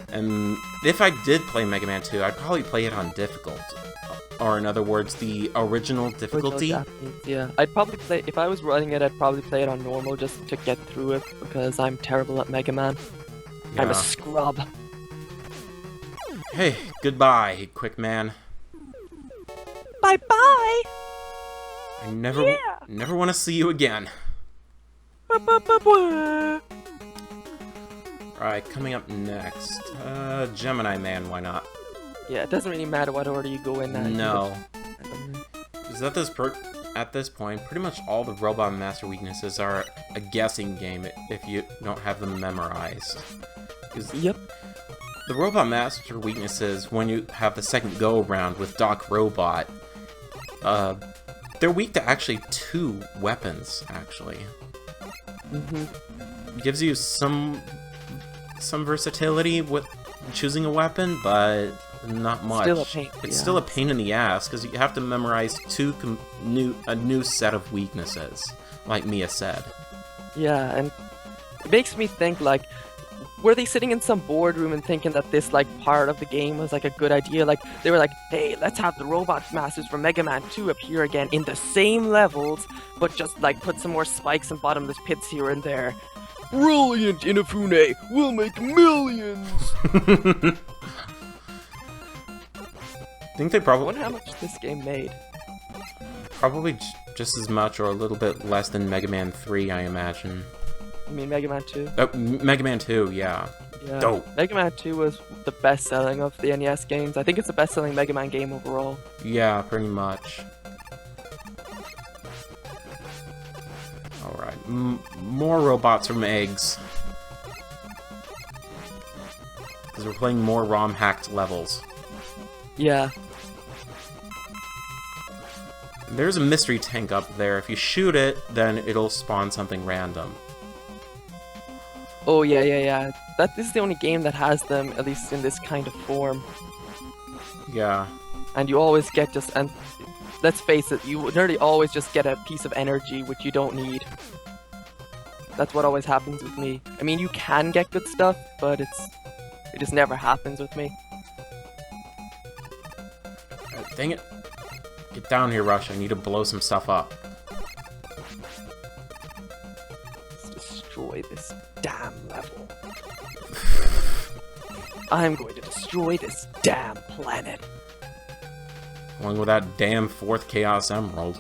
A: And if I did play Mega Man 2, I'd probably play it on difficult. Or in other words, the original difficulty.
B: Yeah, I'd probably play, if I was running it, I'd probably play it on normal just to get through it, because I'm terrible at Mega Man. Yeah. I'm a scrub.
A: Hey, goodbye, Quick Man.
B: Bye-bye!
A: I never want to see you again. Alright, coming up next. Gemini Man, why not?
B: Yeah, it doesn't really matter what order you go in now.
A: No. Because at this point, pretty much all the Robot Master weaknesses are a guessing game if you don't have them memorized.
B: Yep.
A: The Robot Master weaknesses, when you have the second go-around with Doc Robot, they're weak to actually 2 weapons, actually. Gives you some versatility with choosing a weapon, but not much. It's still a pain in the ass, because you have to memorize a new set of weaknesses, like Mia said.
B: Yeah, and it makes me think, like, were they sitting in some boardroom and thinking that this like part of the game was like a good idea? Like they were like, hey, let's have the robot masters from Mega Man 2 appear again in the same levels, but just like put some more spikes and bottomless pits here and there. Brilliant, Inafune! We'll make millions!
A: I think they probably...
B: I wonder how much this game made.
A: Probably just as much or a little bit less than Mega Man 3, I imagine.
B: You mean Mega Man 2?
A: Oh, Mega Man 2, yeah.
B: Yeah.
A: Dope.
B: Mega Man 2 was the best-selling of the NES games. I think it's the best-selling Mega Man game overall.
A: Yeah, pretty much. Alright, more robots from eggs. Because we're playing more ROM-hacked levels.
B: Yeah.
A: There's a mystery tank up there. If you shoot it, then it'll spawn something random.
B: Oh, yeah. This is the only game that has them, at least in this kind of form.
A: Yeah.
B: And you always get just... And let's face it, you nearly always just get a piece of energy which you don't need. That's what always happens with me. I mean, you can get good stuff, but it just never happens with me.
A: Dang it. Get down here, Rush. I need to blow some stuff up.
B: Let's destroy this damn level. I'm going to destroy this damn planet.
A: Along with that damn 4th Chaos Emerald.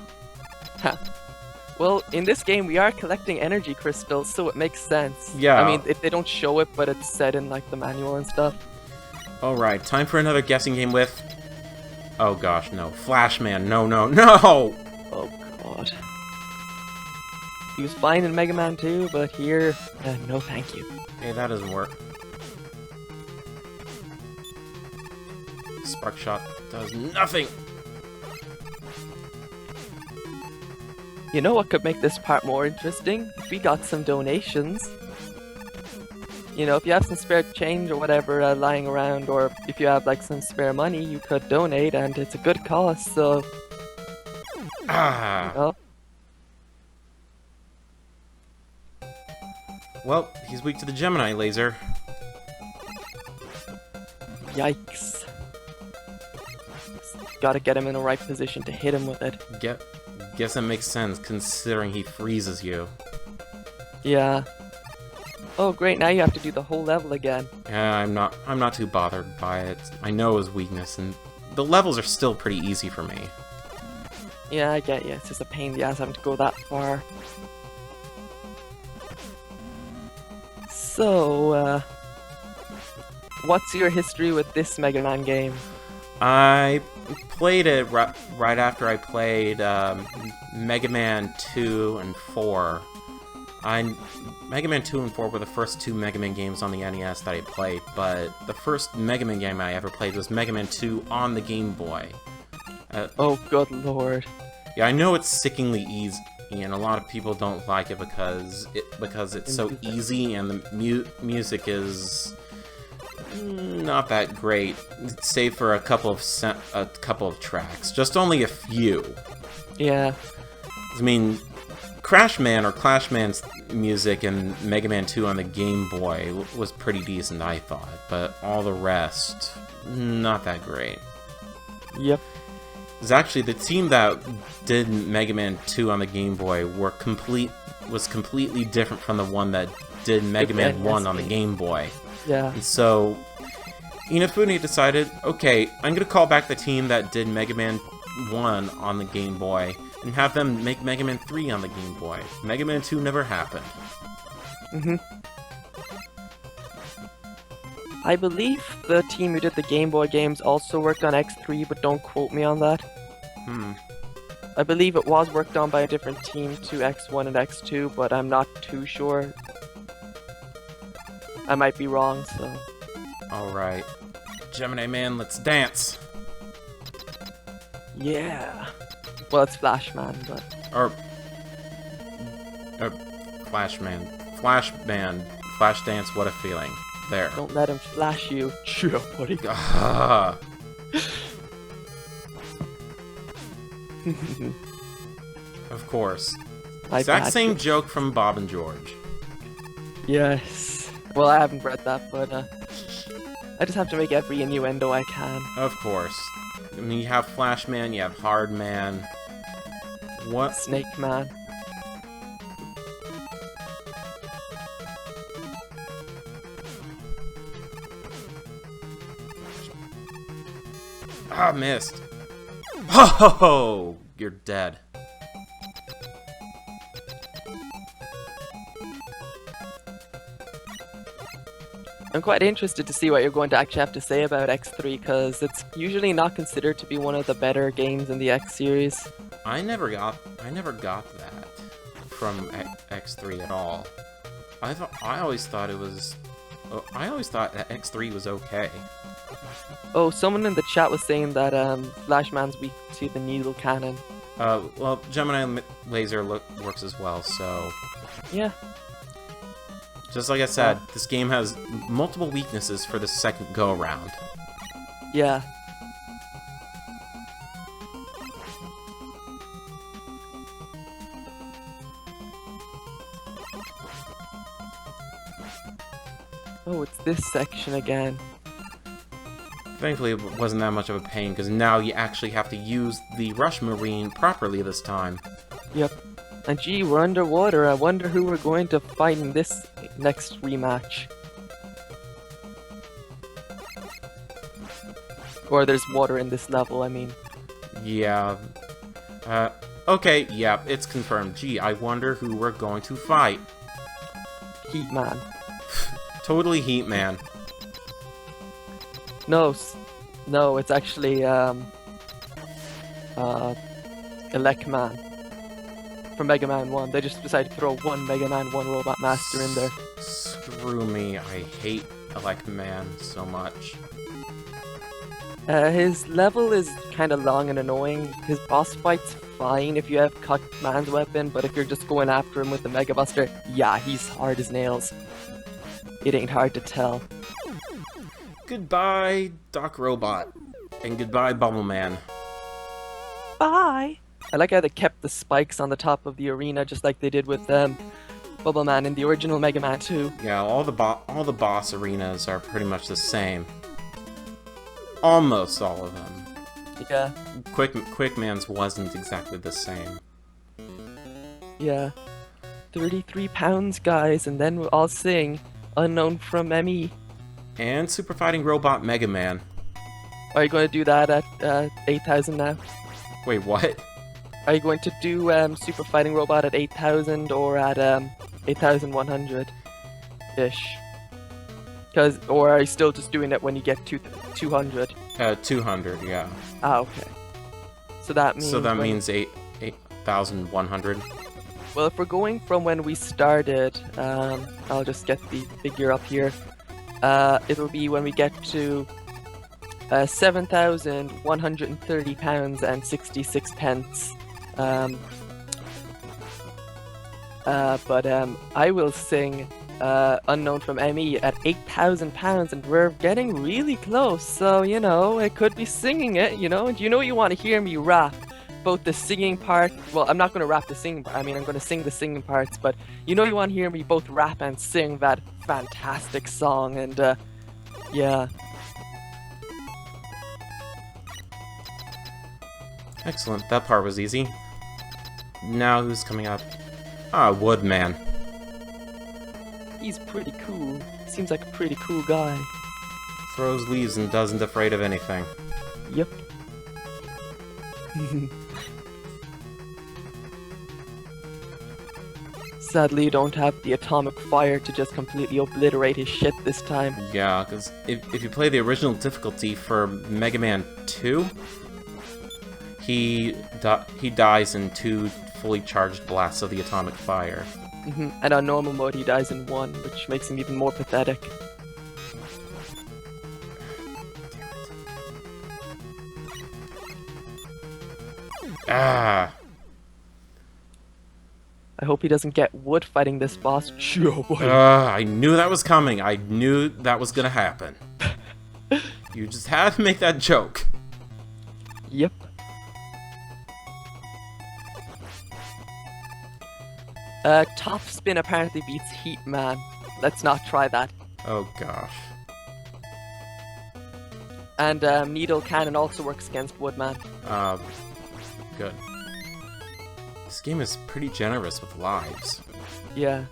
B: Ha. Well, in this game, we are collecting energy crystals, so it makes sense.
A: Yeah.
B: I mean, if they don't show it, but it's said in, like, the manual and stuff.
A: Alright, time for another guessing game with... Oh gosh, no. Flashman, no!
B: Oh god. He was fine in Mega Man 2, but here, no thank you.
A: Hey, that doesn't work. Spark Shot does nothing!
B: You know what could make this part more interesting? If we got some donations. You know, if you have some spare change or whatever lying around, or if you have like some spare money, you could donate, and it's a good cause, so...
A: Ah!
B: You know?
A: Well, he's weak to the Gemini laser.
B: Yikes. Gotta get him in the right position to hit him with it.
A: Guess that makes sense, considering he freezes you.
B: Yeah. Oh great, now you have to do the whole level again.
A: Yeah, I'm not too bothered by it. I know his weakness, and the levels are still pretty easy for me.
B: Yeah, I get you. It's just a pain in the ass having to go that far. So, what's your history with this Mega Man game?
A: I played it right after I played Mega Man 2 and 4. Mega Man 2 and 4 were the first two Mega Man games on the NES that I played, but the first Mega Man game I ever played was Mega Man 2 on the Game Boy.
B: Oh, good lord.
A: Yeah, I know it's sickeningly easy, and a lot of people don't like it because it's so easy and the music is not that great, save for a couple of tracks. Just only a few.
B: Yeah.
A: I mean, Crash Man or Clash Man's music in Mega Man 2 on the Game Boy was pretty decent, I thought, but all the rest, not that great.
B: Yep.
A: It's actually the team that did Mega Man 2 on the Game Boy was completely different from the one that did Mega Man 1 on the Game Boy.
B: Yeah.
A: And so, Inafune decided, okay, I'm gonna call back the team that did Mega Man 1 on the Game Boy and have them make Mega Man 3 on the Game Boy. Mega Man 2 never happened.
B: I believe the team who did the Game Boy games also worked on X3, but don't quote me on that. I believe it was worked on by a different team to X1 and X2, but I'm not too sure. I might be wrong, so...
A: Alright. Gemini Man, let's dance!
B: Yeah. Well, it's Flashman, but...
A: Flashman. Flashman. Flashdance, what a feeling. There.
B: Don't let him flash you. Sure, buddy.
A: Ah. Of course. Exact same joke from Bob and George.
B: Yes. Well, I haven't read that, but I just have to make every innuendo I can.
A: Of course. I mean, you have Flash Man, you have Hard Man. What?
B: Snake Man.
A: Ah, missed. Ho ho ho! You're dead.
B: I'm quite interested to see what you're going to actually have to say about X3, because it's usually not considered to be one of the better games in the X series.
A: I never got that from X3 at all. I always thought it was. I always thought that X3 was okay.
B: Oh, someone in the chat was saying that Flashman's weak to the needle cannon.
A: Well, Gemini laser works as well, so.
B: Yeah.
A: Just like I said, this game has multiple weaknesses for the second go-around.
B: Yeah. Oh, it's this section again.
A: Thankfully, it wasn't that much of a pain, because now you actually have to use the Rush Marine properly this time.
B: Yep. And gee, we're underwater. I wonder who we're going to fight in this next rematch. Or there's water in this level, I mean.
A: Yeah. Okay, yeah, it's confirmed. Gee, I wonder who we're going to fight.
B: Heat Man.
A: Totally Heat Man.
B: No, it's actually, Elect Man. From Mega Man 1. They just decided to throw one Mega Man 1 Robot Master in there.
A: Screw me, I hate Elect Man so much.
B: His level is kind of long and annoying. His boss fight's fine if you have Cut Man's weapon, but if you're just going after him with the Mega Buster, yeah, he's hard as nails. It ain't hard to tell.
A: Goodbye, Doc Robot. And goodbye, Bubble Man.
B: Bye! I like how they kept the spikes on the top of the arena, just like they did with Bubble Man in the original Mega Man 2.
A: Yeah, all the boss arenas are pretty much the same. Almost all of them.
B: Yeah.
A: Quick Man's wasn't exactly the same.
B: Yeah. 33 pounds, guys, and then we'll all sing Unknown from ME.
A: And Super Fighting Robot Mega Man.
B: Are you going to do that at 8,000 now?
A: Wait, what?
B: Are you going to do Super Fighting Robot at 8,000 or at 8,100-ish? Or are you still just doing it when you get to 200?
A: 200, yeah.
B: Ah, okay. So that means...
A: 8,100.
B: Well, if we're going from when we started, I'll just get the figure up here. It'll be when we get to 7,130 pounds and 66 pence. But I will sing Unknown from ME at 8,000 pounds, and we're getting really close, so, you know, I could be singing it, you know? And you know you want to hear me rap both the singing part, well, I'm not going to rap the singing part, I mean, I'm going to sing the singing parts, but you know you want to hear me both rap and sing that fantastic song, and, yeah.
A: Excellent, that part was easy. Now who's coming up? Ah, Woodman.
B: He's pretty cool. Seems like a pretty cool guy.
A: Throws leaves and doesn't afraid of anything.
B: Yep. Sadly, you don't have the atomic fire to just completely obliterate his shit this time.
A: Yeah, because if you play the original difficulty for Mega Man 2, he dies in 2 fully charged blasts of the atomic fire.
B: And on normal mode, he dies in 1, which makes him even more pathetic.
A: Ah!
B: I hope he doesn't get wood fighting this boss. Sure, boy.
A: I knew that was coming. I knew that was gonna happen. You just had to make that joke.
B: Yep. Top Spin apparently beats Heat Man. Let's not try that.
A: Oh gosh.
B: And Needle Cannon also works against Woodman.
A: Good. This game is pretty generous with lives.
B: Yeah.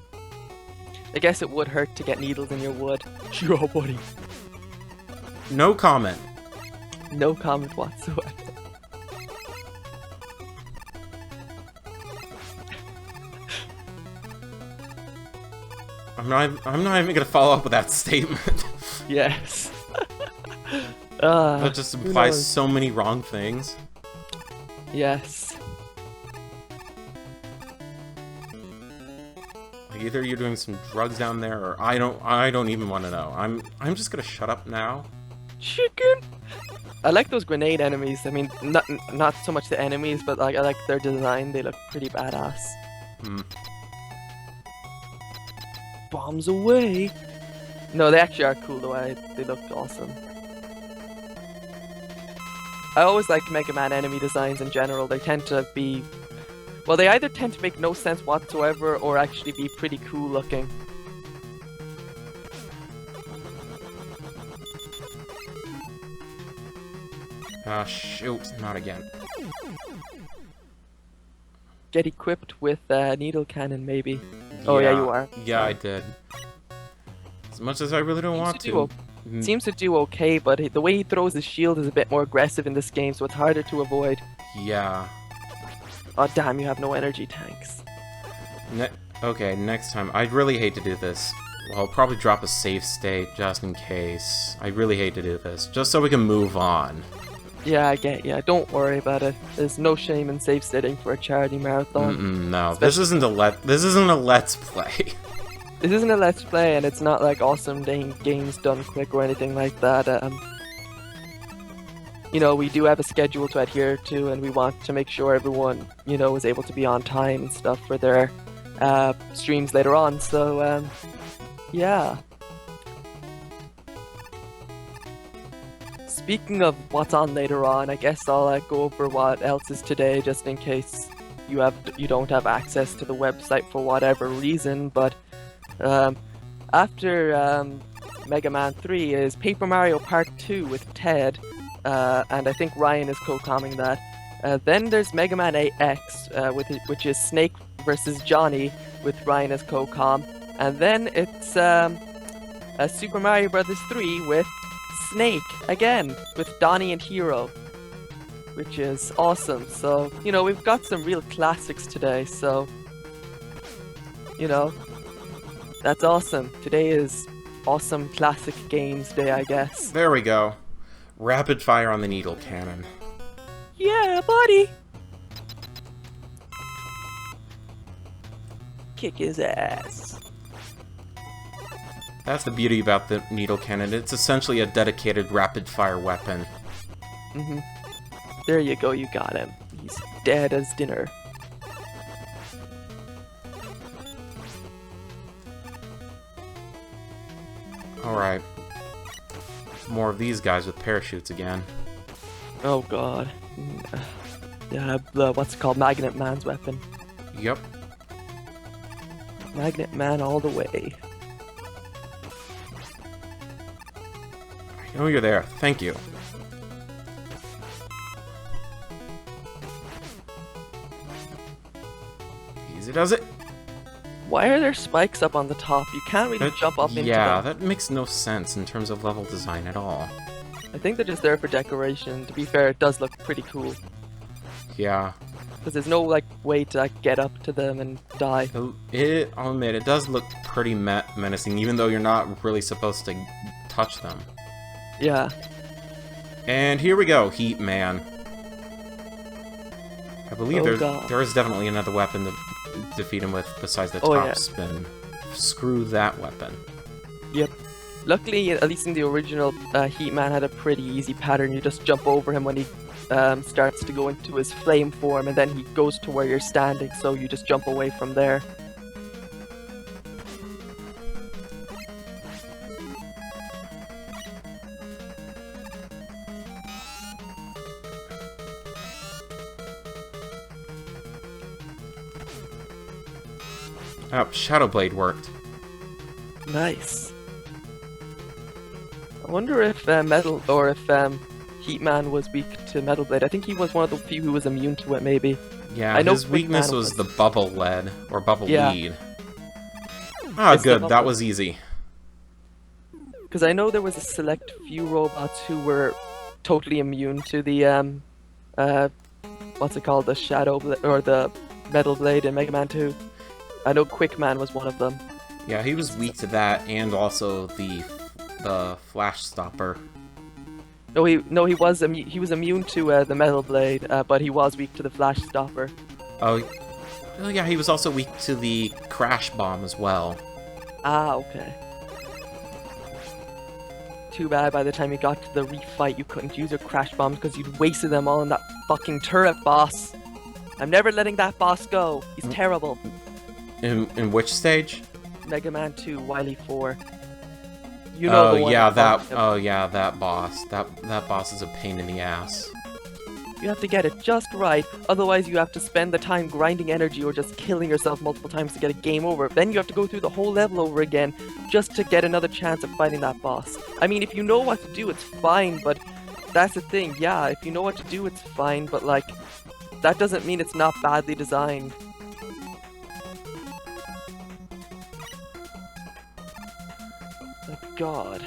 B: I guess it would hurt to get needles in your wood. Sure, buddy.
A: No comment.
B: No comment whatsoever.
A: I'm not even gonna follow up with that statement.
B: Yes.
A: That just implies so many wrong things.
B: Yes.
A: Like either you're doing some drugs down there, or I don't even want to know. I'm just gonna shut up now.
B: Chicken. I like those grenade enemies. I mean, not so much the enemies, but like I like their design. They look pretty badass.
A: Hmm.
B: Bombs away. No, they actually are cool though. They look awesome. I always like Mega Man enemy designs in general. They tend to be, well, they either tend to make no sense whatsoever or actually be pretty cool looking.
A: Ah, shoot, not again.
B: Get equipped with Needle Cannon, maybe. Oh yeah, you are.
A: Yeah, I did. As much as I really don't want to.
B: Seems to do okay, but the way he throws his shield is a bit more aggressive in this game, so it's harder to avoid.
A: Yeah.
B: Oh damn, you have no energy tanks.
A: Okay, next time. I'd really hate to do this. Well, I'll probably drop a save state just in case. I really hate to do this, just so we can move on.
B: Yeah, I get ya. Don't worry about it. There's no shame in save stating for a charity marathon.
A: No, this isn't a let's play.
B: This isn't a let's play, and it's not like awesome games done quick or anything like that. You know, we do have a schedule to adhere to, and we want to make sure everyone, you know, is able to be on time and stuff for their streams later on. So, yeah. Speaking of what's on later on, I guess I'll go over what else is today, just in case you don't have access to the website for whatever reason. But after Mega Man 3 is Paper Mario Part 2 with Ted, and I think Ryan is co-comming that. Then there's Mega Man 8X, which is Snake versus Johnny with Ryan as co-com, and then it's Super Mario Bros. 3 with Snake again with Donnie and Hero, which is awesome. So, you know, we've got some real classics today, so, you know, that's awesome. Today is awesome classic games day, I guess.
A: There we go. Rapid fire on the needle cannon.
B: Yeah, buddy! Kick his ass.
A: That's the beauty about the needle cannon. It's essentially a dedicated rapid-fire weapon.
B: Mm-hmm. There you go, you got him. He's dead as dinner.
A: Alright. More of these guys with parachutes again.
B: Oh god. Yeah, what's it called? Magnet Man's weapon.
A: Yep.
B: Magnet Man all the way.
A: Oh, you're there. Thank you. Easy does it.
B: Why are there spikes up on the top? You can't really jump up into them.
A: Yeah, that makes no sense in terms of level design at all.
B: I think they're just there for decoration. To be fair, it does look pretty cool.
A: Yeah.
B: Because there's no, like, way to get up to them and die.
A: I'll admit, it does look pretty menacing, even though you're not really supposed to touch them.
B: Yeah.
A: And here we go, Heat Man. I believe there is definitely another weapon to defeat him with besides the top spin. Screw that weapon.
B: Yep. Luckily, at least in the original, Heat Man had a pretty easy pattern. You just jump over him when he starts to go into his flame form, and then he goes to where you're standing, so you just jump away from there.
A: Oh, Shadow Blade worked.
B: Nice. wonder if Metal or if Heatman was weak to Metal Blade. I think he was one of the few who was immune to it, maybe.
A: Yeah,
B: I know
A: his weakness was the bubble lead, or bubble
B: Yeah.
A: lead. Ah,
B: It's the
A: good, that
B: bubble.
A: was easy.
B: Because I know there was a select few robots who were totally immune to the what's it called, the Shadow or the Metal Blade in Mega Man 2. I know Quickman was one of them.
A: Yeah, he was weak to that, and also the Flash Stopper.
B: No, he was immune to the Metal Blade, but he was weak to the Flash Stopper.
A: Oh yeah, he was also weak to the Crash Bomb as well.
B: Ah, okay. Too bad by the time you got to the refight you couldn't use your Crash Bombs because you'd wasted them all on that fucking turret boss. I'm never letting that boss go. He's terrible.
A: In which stage?
B: Mega Man 2, Wily 4. You know the one
A: yeah,
B: I'm talking
A: that.
B: about.
A: Oh yeah, that boss. That boss is a pain in the ass.
B: You have to get it just right, otherwise you have to spend the time grinding energy or just killing yourself multiple times to get a game over. Then you have to go through the whole level over again just to get another chance of fighting that boss. I mean, if you know what to do, it's fine, but that's the thing. Yeah, if you know what to do, it's fine, but like, that doesn't mean it's not badly designed. My god.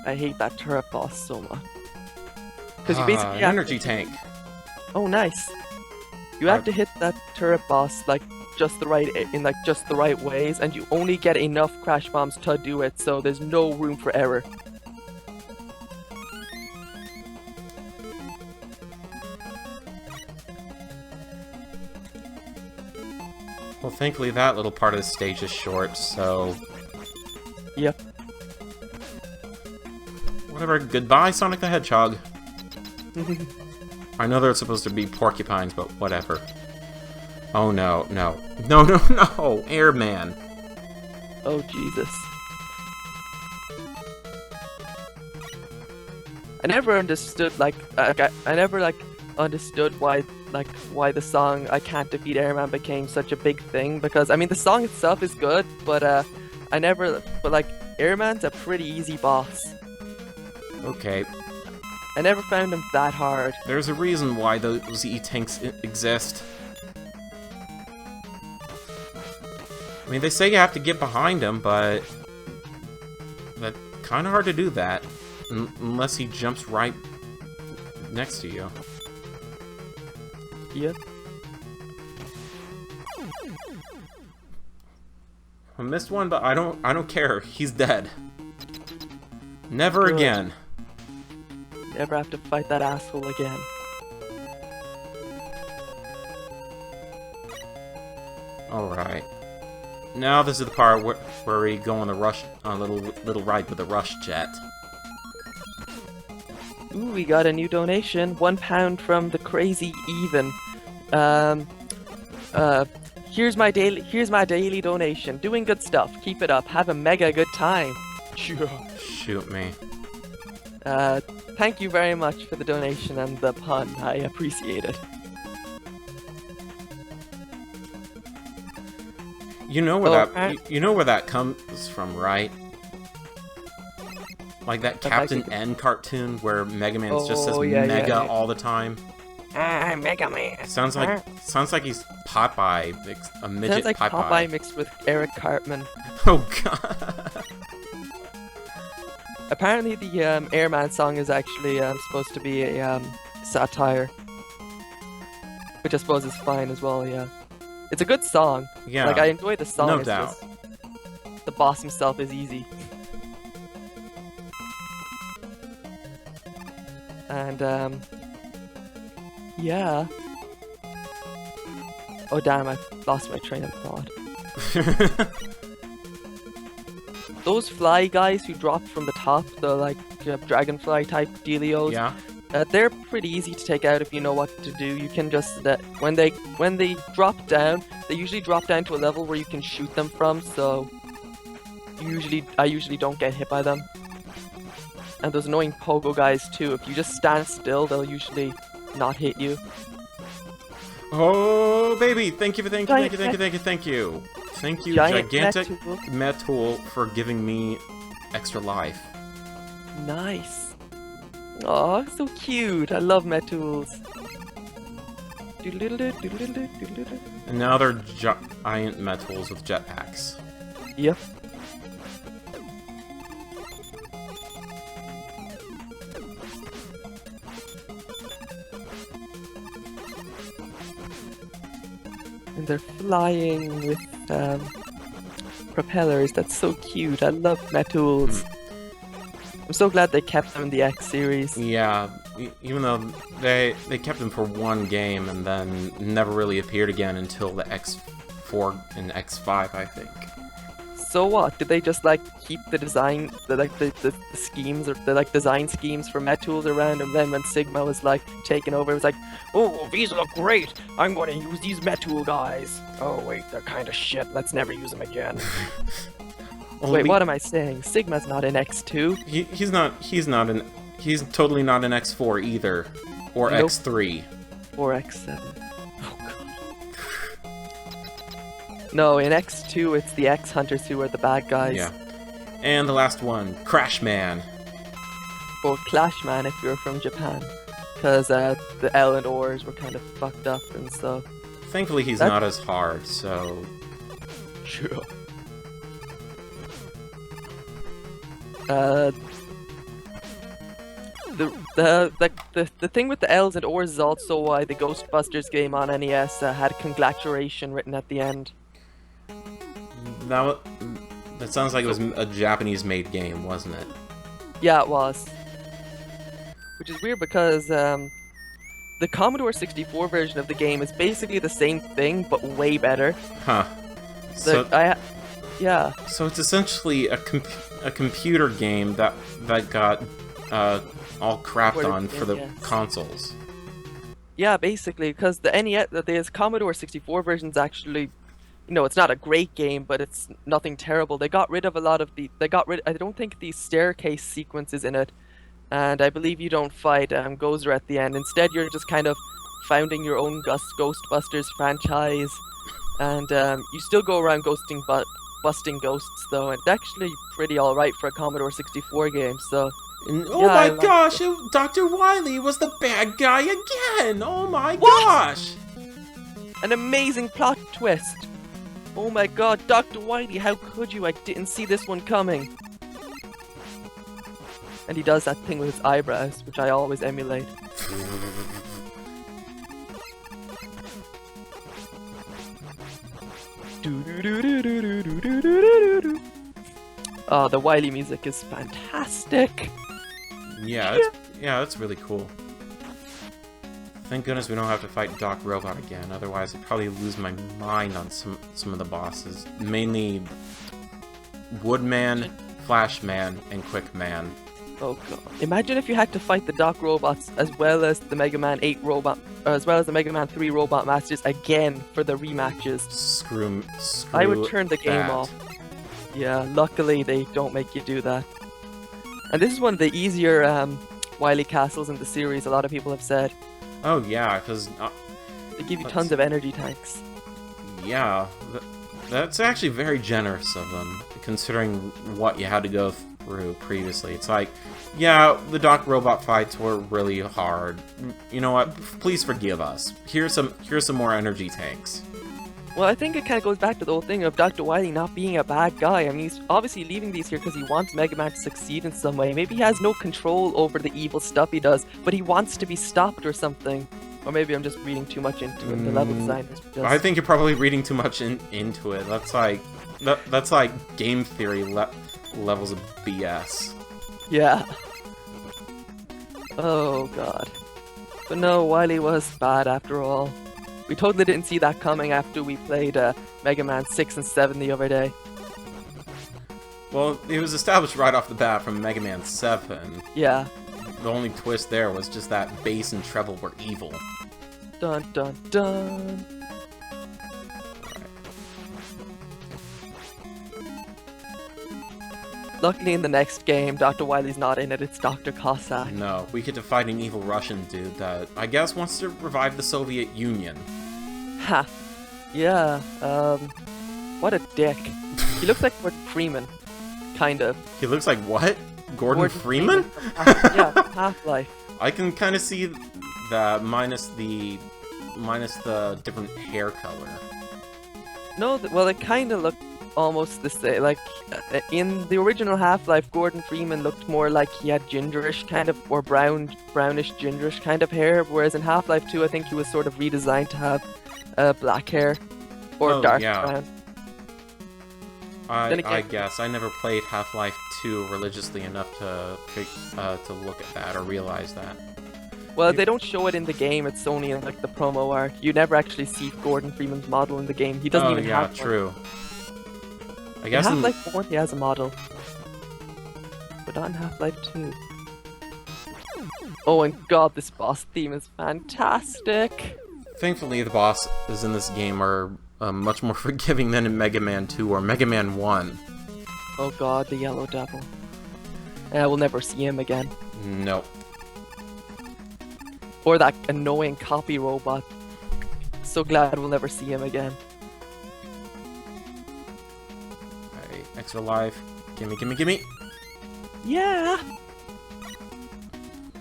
B: I hate that turret boss so much. Because you basically
A: an energy tank.
B: Oh, nice. You have to hit that turret boss like just the right ways, and you only get enough Crash Bombs to do it, so there's no room for error.
A: Well, thankfully that little part of the stage is short, so...
B: Yep.
A: Whatever, goodbye, Sonic the Hedgehog. I know they're supposed to be porcupines, but whatever. Oh no, no. No, no, no! Airman!
B: Oh, Jesus. I never understood, I never, understood why the song I Can't Defeat Airman became such a big thing, because, I mean, the song itself is good, but, Airman's a pretty easy boss.
A: Okay.
B: I never found him that hard.
A: There's a reason why those E-tanks exist. I mean, they say you have to get behind him, but... that's kind of hard to do that. Unless he jumps right next to you.
B: Yep.
A: I missed one, but I don't care. He's dead. Never
B: Good.
A: again.
B: Never have to fight that asshole again.
A: Alright. Now this is the part where we go on a little ride with the rush jet.
B: Ooh, we got a new donation. £1 from the Crazy Even. Here's my daily donation. Doing good stuff. Keep it up. Have a mega good time.
A: Shoot me.
B: Thank you very much for the donation and the pun. I appreciate it.
A: You know where that comes from, right? Like that Captain N cartoon where Mega Man just says Mega all the time.
B: Mega Man.
A: Sounds like he's Popeye, a midget
B: Sounds like Popeye mixed with Eric Cartman.
A: Oh god.
B: Apparently the Airman song is actually supposed to be a satire. Which I suppose is fine as well, yeah. It's a good song.
A: Yeah.
B: Like, I enjoy the song.
A: No
B: it's
A: doubt.
B: Just, the boss himself is easy. And, yeah. Oh damn, I lost my train of thought. Those fly guys who drop from the top, the dragonfly type dealios,
A: Yeah.
B: they're pretty easy to take out if you know what to do. You can just when they drop down, they usually drop down to a level where you can shoot them from. So I usually don't get hit by them. And those annoying pogo guys too. If you just stand still, they'll usually not hit you.
A: Oh baby! Thank you, Thank you,
B: Giant
A: gigantic
B: Metool.
A: Metool, for giving me extra life.
B: Nice. Oh, so cute. I love Metools.
A: And now they're giant metals with jetpacks.
B: Yep. And they're flying with propellers. That's so cute. I love Metools. I'm so glad they kept them in the X series.
A: Yeah, even though they kept them for one game and then never really appeared again until the X4 and X5, I think.
B: So what? Did they just like keep the design, the schemes or the like design schemes for Metools around, and then when Sigma was like taking over, it was like, oh, these look great. I'm going to use these Metool guys. Oh wait, they're kind of shit. Let's never use them again. Wait, what am I saying? Sigma's not in X2.
A: He's not. He's totally not in X4 either, or
B: Nope.
A: X3.
B: Or X7. Oh god. No, in X2 it's the X Hunters who are the bad guys.
A: Yeah. And the last one, Crash Man.
B: Or Clash Man if you're from Japan. Because the L and Ors were kind of fucked up and stuff.
A: Thankfully, he's not as hard, so.
B: Sure. The thing with the L's and Ors is also why the Ghostbusters game on NES had congratulation written at the end.
A: That sounds like it was a Japanese-made game, wasn't it?
B: Yeah, it was. Which is weird because the Commodore 64 version of the game is basically the same thing, but way better.
A: Huh.
B: Yeah.
A: So it's essentially a computer game that got all crapped on for the consoles.
B: Yeah, basically, because the Commodore 64 version's actually, it's not a great game, but it's nothing terrible. They got rid of a lot of I don't think the staircase sequences in it, and I believe you don't fight Gozer at the end. Instead, you're just kind of founding your own Ghostbusters franchise, and you still go around busting ghosts though, and it's actually pretty alright for a Commodore 64 game, so.
A: Oh my gosh, Dr. Wily was the bad guy again! Oh my gosh!
B: An amazing plot twist! Oh my god, Dr. Wily, how could you? I didn't see this one coming. And he does that thing with his eyebrows, which I always emulate. Oh, the Wily music is fantastic.
A: Yeah, that's really cool. Thank goodness we don't have to fight Doc Robot again, otherwise I'd probably lose my mind on some of the bosses. Mainly Woodman, Flashman, and Quickman.
B: Oh god. Imagine if you had to fight the Doc Robots as well as the Mega Man 8 robot, as well as the Mega Man 3 Robot Masters again for the rematches.
A: Screw
B: I would turn the game
A: that.
B: off. Yeah, luckily they don't make you do that. And this is one of the easier Wily Castles in the series, a lot of people have said.
A: Oh yeah, because...
B: they give you tons of energy tanks.
A: Yeah, that's actually very generous of them, considering what you had to go through previously. It's like, yeah, the Doc Robot fights were really hard. You know what? Please forgive us. Here's some more energy tanks.
B: Well, I think it kind of goes back to the whole thing of Dr. Wily not being a bad guy. I mean, he's obviously leaving these here because he wants Mega Man to succeed in some way. Maybe he has no control over the evil stuff he does, but he wants to be stopped or something. Or maybe I'm just reading too much into it. The level design is just...
A: I think you're probably reading too much into it. That's like game theory levels of BS.
B: Yeah. Oh god. But no, Wily was bad after all. We totally didn't see that coming after we played Mega Man 6 and 7 the other day.
A: Well, it was established right off the bat from Mega Man 7.
B: Yeah.
A: The only twist there was just that bass and treble were evil.
B: Dun dun dun. Luckily in the next game, Dr. Wily's not in it, it's Dr. Cossack.
A: No, we get to fight an evil Russian dude that I guess wants to revive the Soviet Union.
B: Ha. Yeah, what a dick. He looks like Morgan Freeman. Kind of.
A: He looks like what? Gordon Freeman?
B: Yeah, Half-Life.
A: I can kind of see that minus the different hair color.
B: No, well, it kind of looked almost the same. Like, in the original Half-Life, Gordon Freeman looked more like he had gingerish kind of, or brownish gingerish kind of hair, whereas in Half-Life 2, I think he was sort of redesigned to have black hair, or dark brown.
A: I guess I never played Half-Life 2 religiously enough to look at that or realize that.
B: Well, they don't show it in the game. It's only in like the promo art. You never actually see Gordon Freeman's model in the game. He doesn't even have one.
A: True. I guess
B: in Half-Life 4 he has a model, but not in Half-Life 2. Oh, and God, this boss theme is fantastic.
A: Thankfully, the bosses in this game are much more forgiving than in Mega Man 2 or Mega Man 1.
B: Oh God, the Yellow Devil. We'll never see him again.
A: Nope.
B: Or that annoying copy robot. So glad we'll never see him again.
A: Alright, extra life. Gimme, gimme, gimme!
B: Yeah!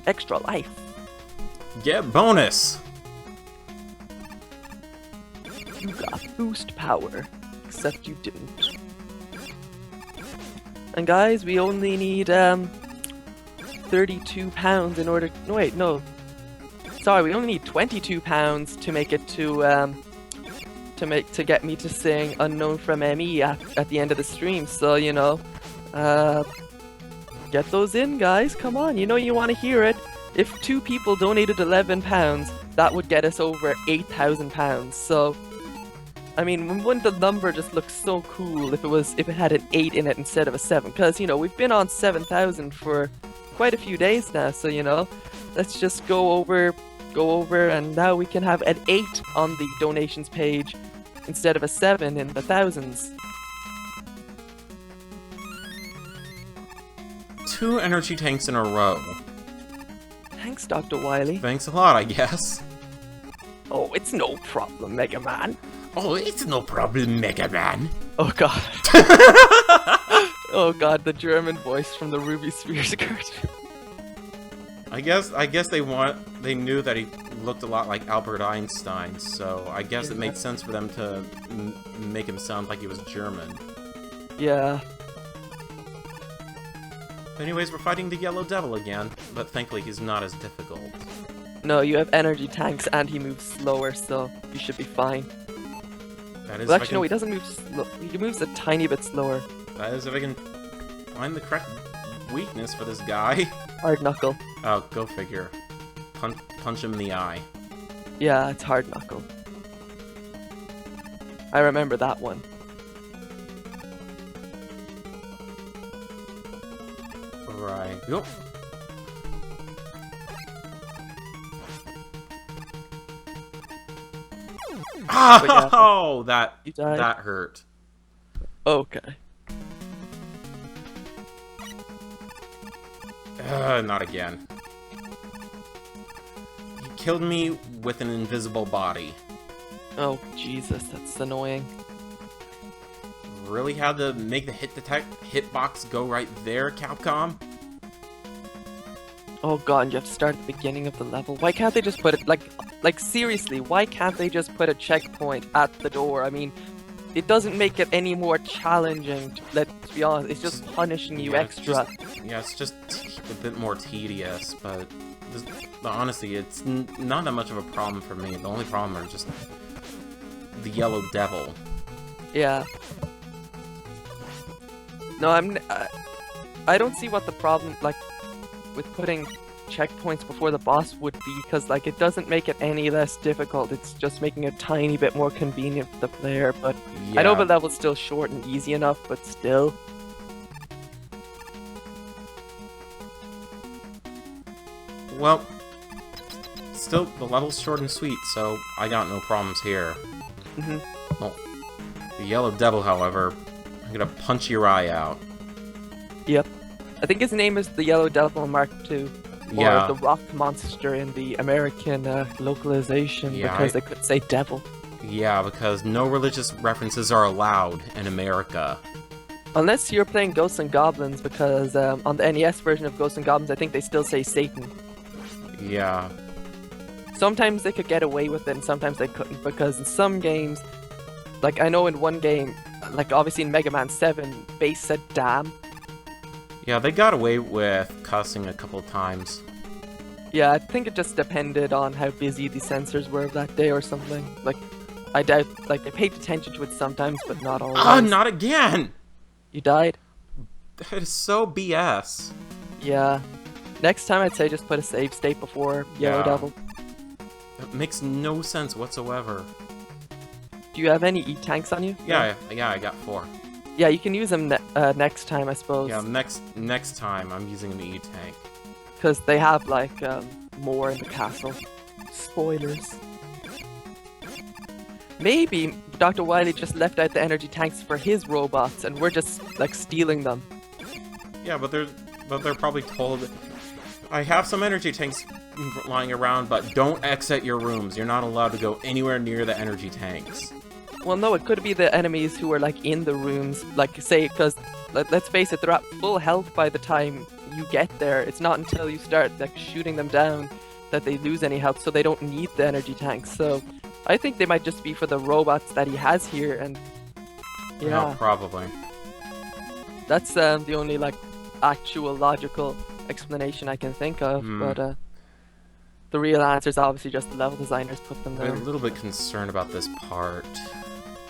B: Extra life.
A: Get bonus!
B: You got boost power. Except you didn't. And guys, we only need £32 in order. No, wait, no. Sorry, we only need £22 to make it to get me to sing "Unknown from ME" at the end of the stream. So you know, get those in, guys. Come on, you know you want to hear it. If 2 people donated £11, that would get us over £8,000. So, I mean, wouldn't the number just look so cool if it had an 8 in it instead of a 7? Because you know we've been on 7,000 for quite a few days now. So you know, let's just go over, and now we can have an 8 on the donations page instead of a 7 in the thousands.
A: 2 energy tanks in a row.
B: Thanks, Dr. Wily.
A: Thanks a lot, I guess.
B: Oh, it's no problem, Mega Man.
A: Oh, it's no problem, Mega Man.
B: Oh God. Oh God, the German voice from the Ruby Spheres cartoon.
A: I guess they knew that he looked a lot like Albert Einstein, so I guess it made sense for them to make him sound like he was German.
B: Yeah.
A: Anyways, we're fighting the Yellow Devil again, but thankfully he's not as difficult.
B: No, you have energy tanks and he moves slower, so you should be fine.
A: That is
B: well, actually, no, he doesn't move slow. He moves a tiny bit slower.
A: That is if I can find the correct weakness for this guy.
B: Hard knuckle.
A: Oh, go figure. Punch him in the eye.
B: Yeah, it's hard knuckle. I remember that one.
A: Right. Go. Oh, that hurt.
B: Okay.
A: Not again. He killed me with an invisible body.
B: Oh, Jesus, that's annoying.
A: Really had to make the hitbox go right there, Capcom?
B: Oh God, you have to start at the beginning of the level. Why can't they just put it, like seriously, why can't they just put a checkpoint at the door? I mean, it doesn't make it any more challenging, let's be honest, it's just punishing you extra.
A: It's just a bit more tedious, but honestly, it's not that much of a problem for me. The only problem are just the Yellow Devil.
B: Yeah. No, I don't see what the problem, like, with putting checkpoints before the boss would be, because, like, it doesn't make it any less difficult, it's just making it a tiny bit more convenient for the player, but yeah. I know the level's still short and easy enough, but still.
A: Well, still, the level's short and sweet, so I got no problems here. Well, the Yellow Devil, however, I'm gonna punch your eye out.
B: Yep. I think his name is the Yellow Devil Mark II.
A: Yeah.
B: Or the Rock Monster in the American localization, because they could say devil.
A: Yeah, because no religious references are allowed in America.
B: Unless you're playing Ghosts and Goblins, because on the NES version of Ghosts and Goblins, I think they still say Satan.
A: Yeah.
B: Sometimes they could get away with it, and sometimes they couldn't, because in some games, like I know in one game, like obviously in Mega Man 7, Bass said damn.
A: Yeah, they got away with cussing a couple of times.
B: Yeah, I think it just depended on how busy the censors were that day or something. Like, I doubt, like, they paid attention to it sometimes, but not always.
A: Ah, not again!
B: You died?
A: That is so BS.
B: Yeah. Next time I'd say just put a save state before Yellow
A: Yeah.
B: Devil.
A: It makes no sense whatsoever.
B: Do you have any E-tanks on you?
A: Yeah, I got 4.
B: Yeah, you can use them next time, I suppose.
A: Yeah, next time I'm using an E-tank.
B: Because they have, like, more in the castle. Spoilers. Maybe Dr. Wily just left out the energy tanks for his robots, and we're just, like, stealing them.
A: Yeah, but they're probably told, I have some energy tanks lying around, but don't exit your rooms. You're not allowed to go anywhere near the energy tanks.
B: Well, no, it could be the enemies who are, like, in the rooms. Like, say, because, let's face it, they're at full health by the time you get there. It's not until you start, like, shooting them down that they lose any health, so they don't need the energy tanks. So, I think they might just be for the robots that he has here, and... Yeah.
A: Oh, probably.
B: That's, the only, like, actual logical explanation I can think of, but, the real answer is obviously just the level designers put them there.
A: I'm a little bit concerned about this part.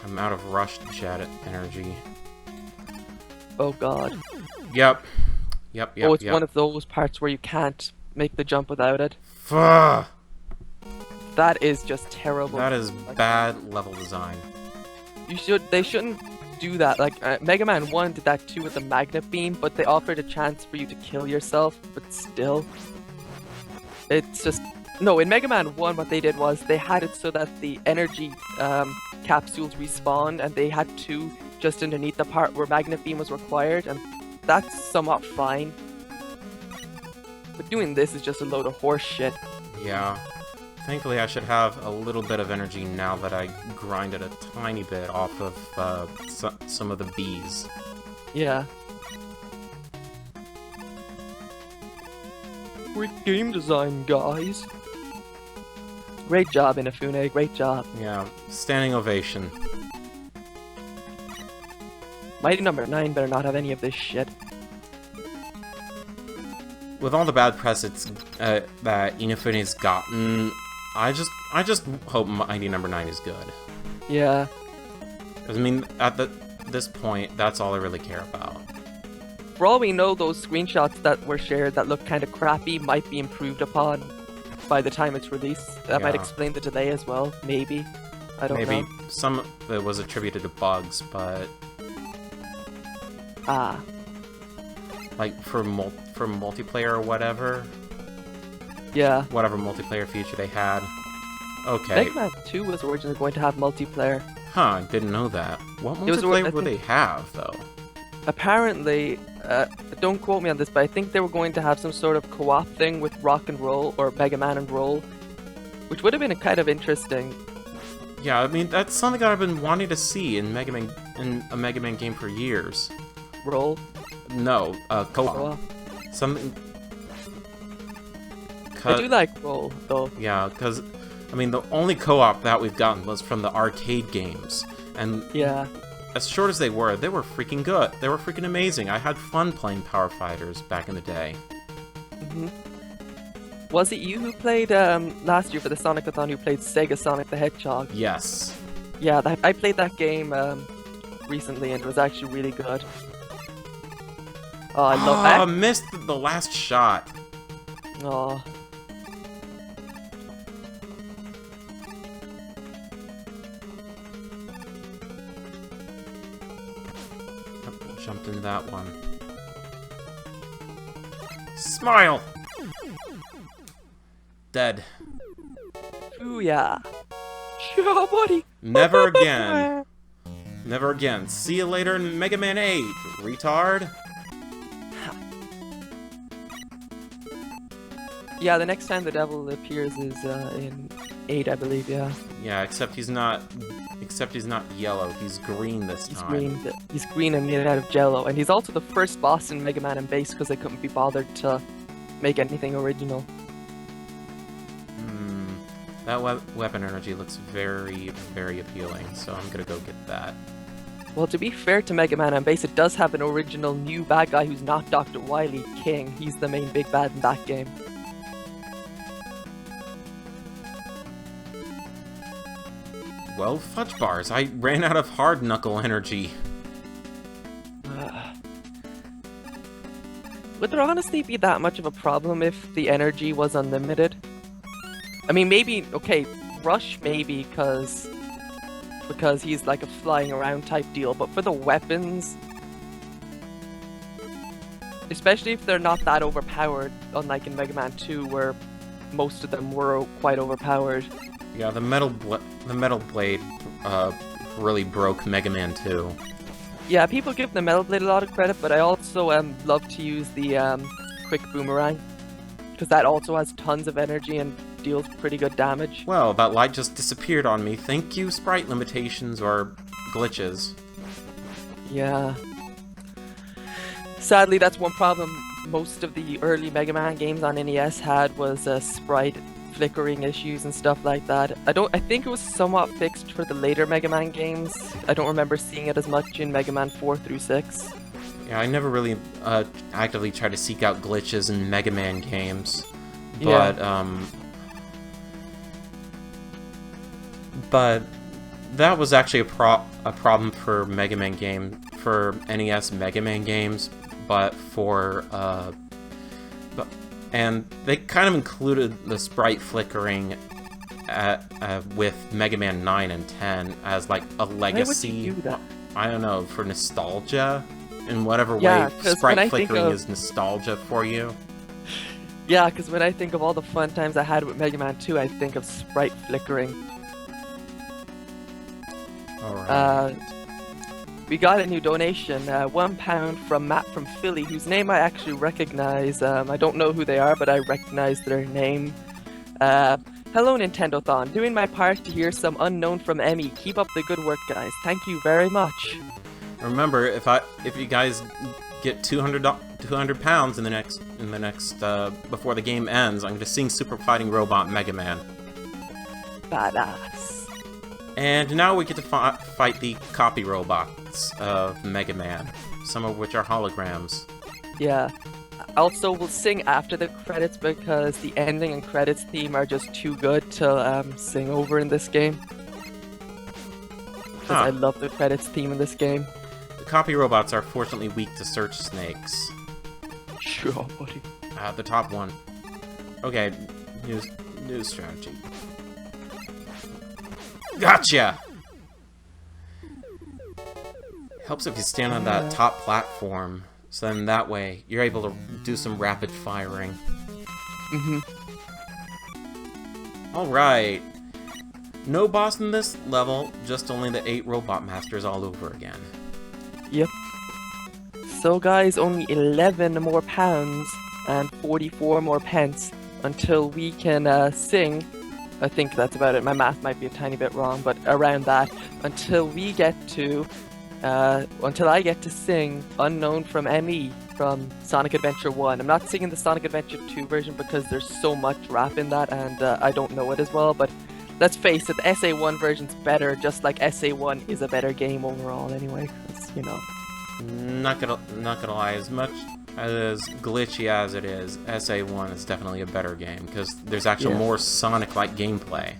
A: I'm out of rushed jet energy.
B: Oh god.
A: Yep.
B: Oh, it's one of those parts where you can't make the jump without it.
A: Fuh!
B: That is just terrible.
A: That is bad level design.
B: They shouldn't do that. Like, Mega Man 1 did that too with the magnet beam, but they offered a chance for you to kill yourself, but still. It's just... No, in Mega Man 1 what they did was they had it so that the energy capsules respawned, and they had 2 just underneath the part where magnet beam was required, and that's somewhat fine. But doing this is just a load of horse shit.
A: Yeah. Thankfully I should have a little bit of energy now that I grinded a tiny bit off of some of the bees.
B: Yeah. Great game design, guys. Great job, Inafune, great job.
A: Yeah, standing ovation.
B: Mighty number 9 better not have any of this shit.
A: With all the bad press that Inafune's gotten, I just hope Mighty number 9 is good.
B: Yeah.
A: 'Cause, I mean, at this point, that's all I really care about.
B: For all we know, those screenshots that were shared that look kind of crappy might be improved upon by the time it's released. That might explain the delay as well, maybe. I don't know.
A: Maybe some of it was attributed to bugs, but...
B: Ah.
A: Like, for multiplayer or whatever?
B: Yeah.
A: Whatever multiplayer feature they had. Okay.
B: Mega Man 2 was originally going to have multiplayer.
A: Huh, I didn't know that. What multiplayer would they have, though?
B: Apparently, don't quote me on this, but I think they were going to have some sort of co-op thing with Rock and Roll, or Mega Man and Roll, which would have been kind of interesting.
A: Yeah, I mean, that's something that I've been wanting to see in a Mega Man game for years.
B: Roll?
A: No, co-op.
B: Co-op.
A: Something...
B: I do like Roll, though.
A: Yeah, because, I mean, the only co-op that we've gotten was from the arcade games, and...
B: Yeah.
A: As short as they were freaking good. They were freaking amazing. I had fun playing Power Fighters back in the day.
B: Was it you who played, last year for the Sonic-a-thon, who played Sega Sonic the Hedgehog?
A: Yes.
B: Yeah, I played that game, recently, and it was actually really good. Oh, I
A: missed the last shot.
B: Oh.
A: Jumped into that one. Smile! Dead.
B: Ooh, yeah. Sure, buddy.
A: Never again. Never again. See you later in Mega Man 8, retard.
B: Yeah, the next time the devil appears is in 8, I believe, yeah.
A: Yeah, except he's not Except he's not yellow, he's green this time.
B: He's green and made out of jello, and he's also the first boss in Mega Man and Base because they couldn't be bothered to make anything original.
A: That weapon energy looks very, very appealing, so I'm gonna go get that.
B: Well, to be fair to Mega Man and Base, it does have an original new bad guy who's not Dr. Wily, King. He's the main big bad in that game.
A: Well, fudge bars, I ran out of hard knuckle energy.
B: Would there honestly be that much of a problem if the energy was unlimited? I mean, maybe, okay, Rush maybe, because he's like a flying around type deal, but for the weapons, especially if they're not that overpowered, unlike in Mega Man 2, where most of them were quite overpowered.
A: Yeah, the metal blade really broke Mega Man 2.
B: Yeah, people give the Metal Blade a lot of credit, but I also love to use the Quick Boomerang, because that also has tons of energy and deals pretty good damage.
A: Well, that light just disappeared on me. Thank you, sprite limitations or glitches.
B: Yeah. Sadly, that's one problem most of the early Mega Man games on NES had, was sprite flickering issues and stuff like that. I think it was somewhat fixed for the later Mega Man games. I don't remember seeing it as much in Mega Man 4 through 6.
A: Yeah, I never really actively tried to seek out glitches in Mega Man games. But that was actually a problem for Mega Man for NES Mega Man games, but for and they kind of included the sprite flickering with Mega Man 9 and 10 as like a legacy.
B: Why would you do that?
A: I don't know, for nostalgia in whatever way sprite flickering is nostalgia for you.
B: Yeah, because when I think of all the fun times I had with Mega Man 2, I think of sprite flickering.
A: Alright.
B: We got a new donation, £1 from Matt from Philly, whose name I actually recognize. I don't know who they are, but I recognize their name. Hello Nintendothon, doing my part to hear some unknown from Emmy. Keep up the good work, guys. Thank you very much.
A: Remember, if you guys get 200 pounds in the next before the game ends, I'm gonna sing Super Fighting Robot Mega Man.
B: Badass.
A: And now we get to fight the copy robots of Mega Man, some of which are holograms.
B: Yeah. Also, we'll sing after the credits because the ending and credits theme are just too good to sing over in this game. Because I love the credits theme in this game.
A: The copy robots are fortunately weak to search snakes.
B: Sure, buddy.
A: The top one. Okay, new strategy. Gotcha! Helps if you stand on that top platform, so then that way you're able to do some rapid firing. Alright. No boss in this level, just only the 8 robot masters all over again.
B: Yep. So guys, only 11 more pounds and 44 more pence until we can sing. I think that's about it. My math might be a tiny bit wrong, but around that. Until we get to, until I get to sing Unknown from ME from Sonic Adventure 1. I'm not singing the Sonic Adventure 2 version because there's so much rap in that and I don't know it as well, but let's face it, the SA1 version's better, just like SA1 is a better game overall anyway, because, you know.
A: Not gonna lie, as much as glitchy as it is, SA1 is definitely a better game, because there's actually more Sonic-like gameplay.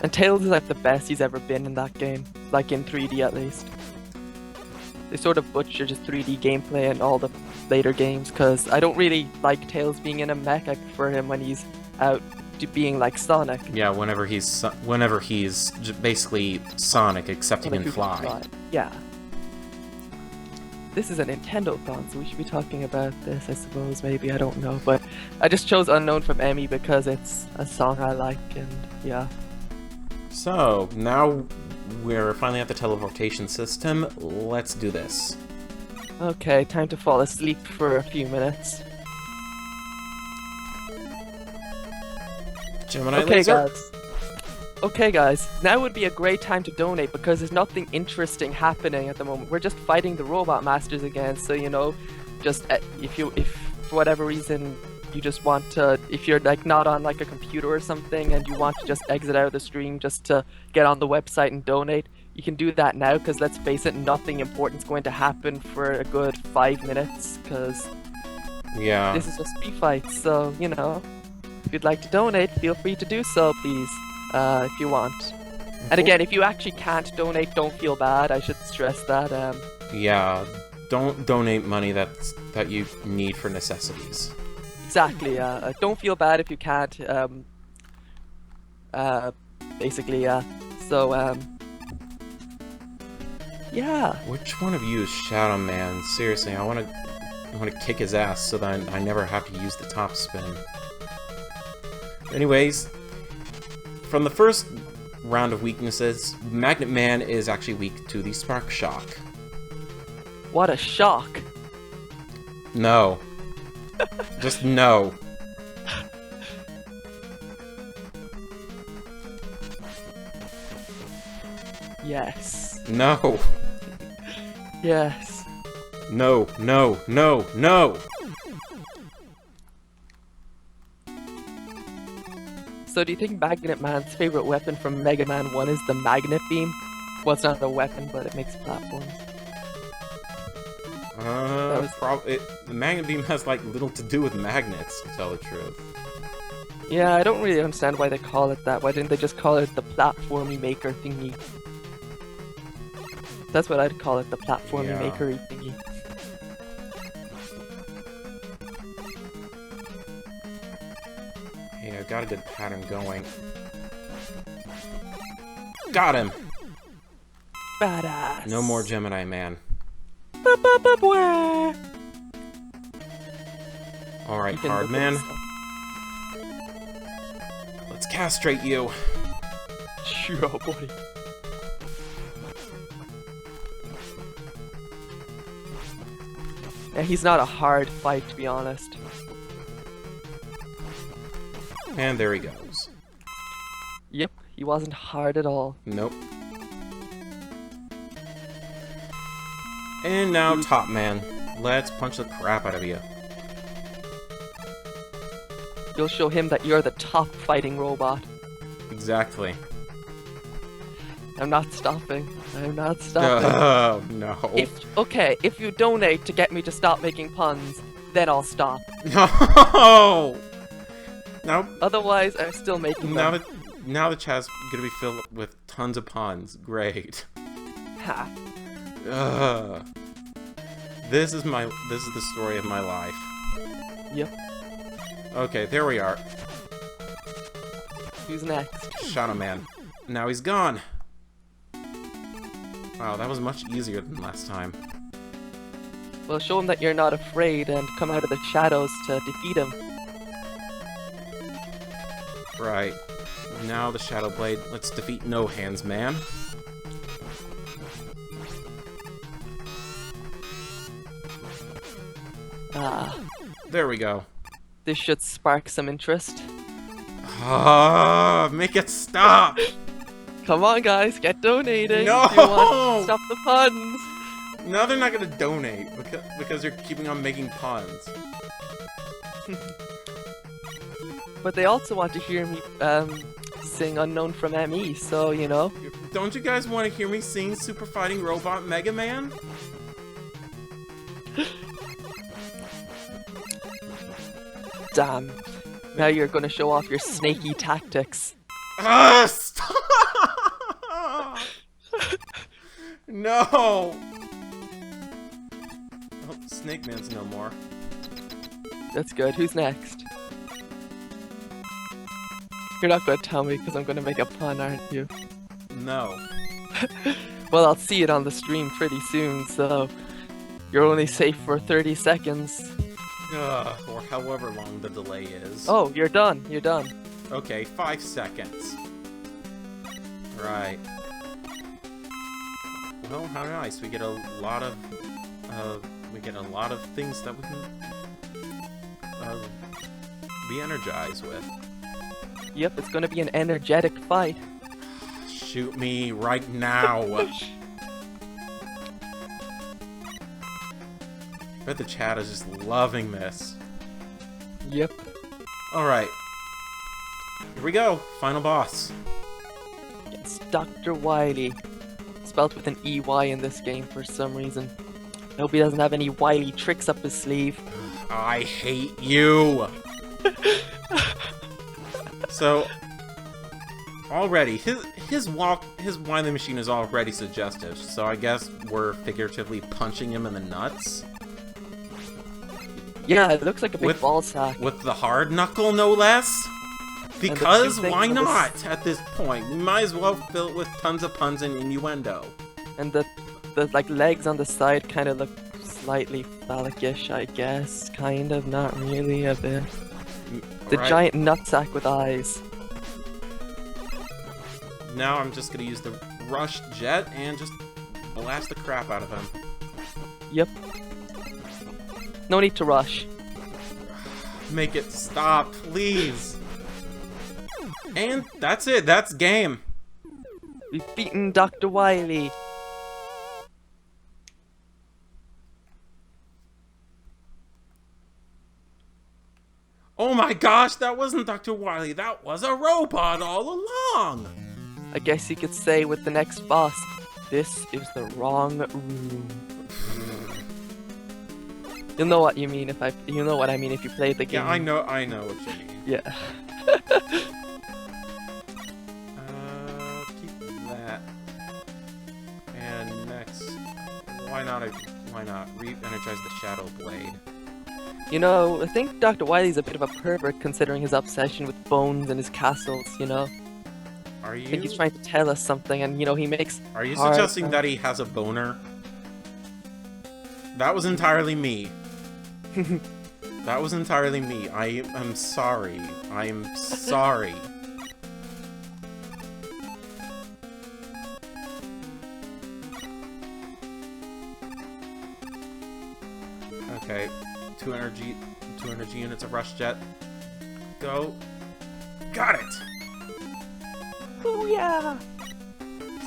B: And Tails is like the best he's ever been in that game, like in 3D at least. They sort of butcher just 3D gameplay in all the later games, because I don't really like Tails being in a mech. I prefer him when he's out to being like Sonic.
A: Yeah, whenever he's basically Sonic, except he can fly.
B: Yeah. This is a Nintendothon, so we should be talking about this, I suppose, maybe, I don't know. But I just chose Unknown from Emmy because it's a song I like, and yeah.
A: So, now we're finally at the teleportation system. Let's do this.
B: Okay, time to fall asleep for a few minutes.
A: Gemini laser.
B: Guys. Okay, guys, now would be a great time to donate because there's nothing interesting happening at the moment. We're just fighting the robot masters again, so you know, just if for whatever reason you just want to, if you're like not on like a computer or something and you want to just exit out of the stream just to get on the website and donate, you can do that now because let's face it, nothing important's going to happen for a good 5 minutes because
A: Yeah.
B: this is just speed fights. So you know, if you'd like to donate, feel free to do so, please. If you want. And again, if you actually can't donate, don't feel bad. I should stress that.
A: Yeah, don't donate money that you need for necessities.
B: Exactly. Don't feel bad if you can't. Basically, yeah. So, yeah.
A: Which one of you is Shadow Man? Seriously, I want to kick his ass so that I never have to use the top spin. Anyways, from the first round of weaknesses, Magnet Man is actually weak to the Spark Shock.
B: What a shock!
A: No. Just no.
B: Yes.
A: No.
B: Yes.
A: No, no, no, no!
B: So do you think Magnet Man's favorite weapon from Mega Man 1 is the Magnet Beam? Well, it's not a weapon, but it makes platforms.
A: The Magnet Beam has, like, little to do with magnets, to tell the truth.
B: Yeah, I don't really understand why they call it that. Why didn't they just call it the platformy maker thingy? That's what I'd call it, the platformy makery thingy.
A: Hey, I got a good pattern going. Got him!
B: Badass!
A: No more Gemini Man. Alright, Hard Man. Let's castrate you.
B: Sure, buddy. Yeah, he's not a hard fight, to be honest.
A: And there he goes.
B: Yep, he wasn't hard at all.
A: Nope. And now Top Man. Let's punch the crap out of you.
B: You'll show him that you're the top fighting robot.
A: Exactly.
B: I'm not stopping. I'm not stopping.
A: Oh, no.
B: If you donate to get me to stop making puns, then I'll stop.
A: No! Now,
B: otherwise, I'm still making them.
A: Now the chat's gonna be filled with tons of puns. Great.
B: Ha.
A: This is the story of my life.
B: Yep.
A: Okay, there we are.
B: Who's next?
A: Shadow Man. Now he's gone. Wow, that was much easier than last time.
B: Well, show him that you're not afraid and come out of the shadows to defeat him.
A: Right. Now the Shadow Blade. Let's defeat No Hands Man. There we go.
B: This should spark some interest.
A: Ah, make it stop!
B: Come on, guys, get donating.
A: No!
B: If you want to stop the puns.
A: No, they're not gonna donate because you're keeping on making puns.
B: But they also want to hear me sing Unknown from ME, so you know.
A: Don't you guys want to hear me sing Super Fighting Robot Mega Man?
B: Damn. Now you're gonna show off your snaky tactics.
A: Stop! No! Oh, Snake Man's no more.
B: That's good. Who's next? You're not gonna tell me because I'm gonna make a pun, aren't you?
A: No.
B: Well, I'll see it on the stream pretty soon, so you're only safe for 30 seconds.
A: Or however long the delay is.
B: Oh, you're done. You're done.
A: Okay, 5 seconds. Right. Well, how nice. We get a lot of things that we can be energized with.
B: Yep, it's gonna be an energetic fight.
A: Shoot me right now. I bet the chat is just loving this.
B: Yep.
A: Alright. Here we go. Final boss.
B: It's Dr. Wily. Spelled with an EY in this game for some reason. I hope he doesn't have any wily tricks up his sleeve.
A: I hate you. So, already, his wily machine is already suggestive, so I guess we're figuratively punching him in the nuts?
B: Yeah, it looks like a big ball sack.
A: With the hard knuckle, no less? Because why not at this point? We might as well fill it with tons of puns and innuendo.
B: And the like legs on the side kind of look slightly phallic-ish, I guess. Kind of, not really, a bit. The giant nutsack with eyes.
A: Now I'm just gonna use the rush jet and just blast the crap out of him.
B: Yep. No need to rush.
A: Make it stop, please. And that's it. That's game.
B: We've beaten Dr. Wily.
A: Oh my gosh, that wasn't Dr. Wily. That was a robot all along.
B: I guess you could say with the next boss, this is the wrong room. You'll know what you mean if you know what I mean if you play the game.
A: Yeah, I know what you mean.
B: Yeah.
A: Keep that. And next, why not re-energize the Shadow Blade?
B: You know, I think Dr. Wily's a bit of a pervert considering his obsession with bones and his castles, you know?
A: Are you?
B: I think he's trying to tell us something and, you know, he makes...
A: Are you suggesting that he has a boner? That was entirely me. That was entirely me. I am sorry. I am sorry. Okay. 2 energy units of rush jet. Go. Got it!
B: Oh yeah!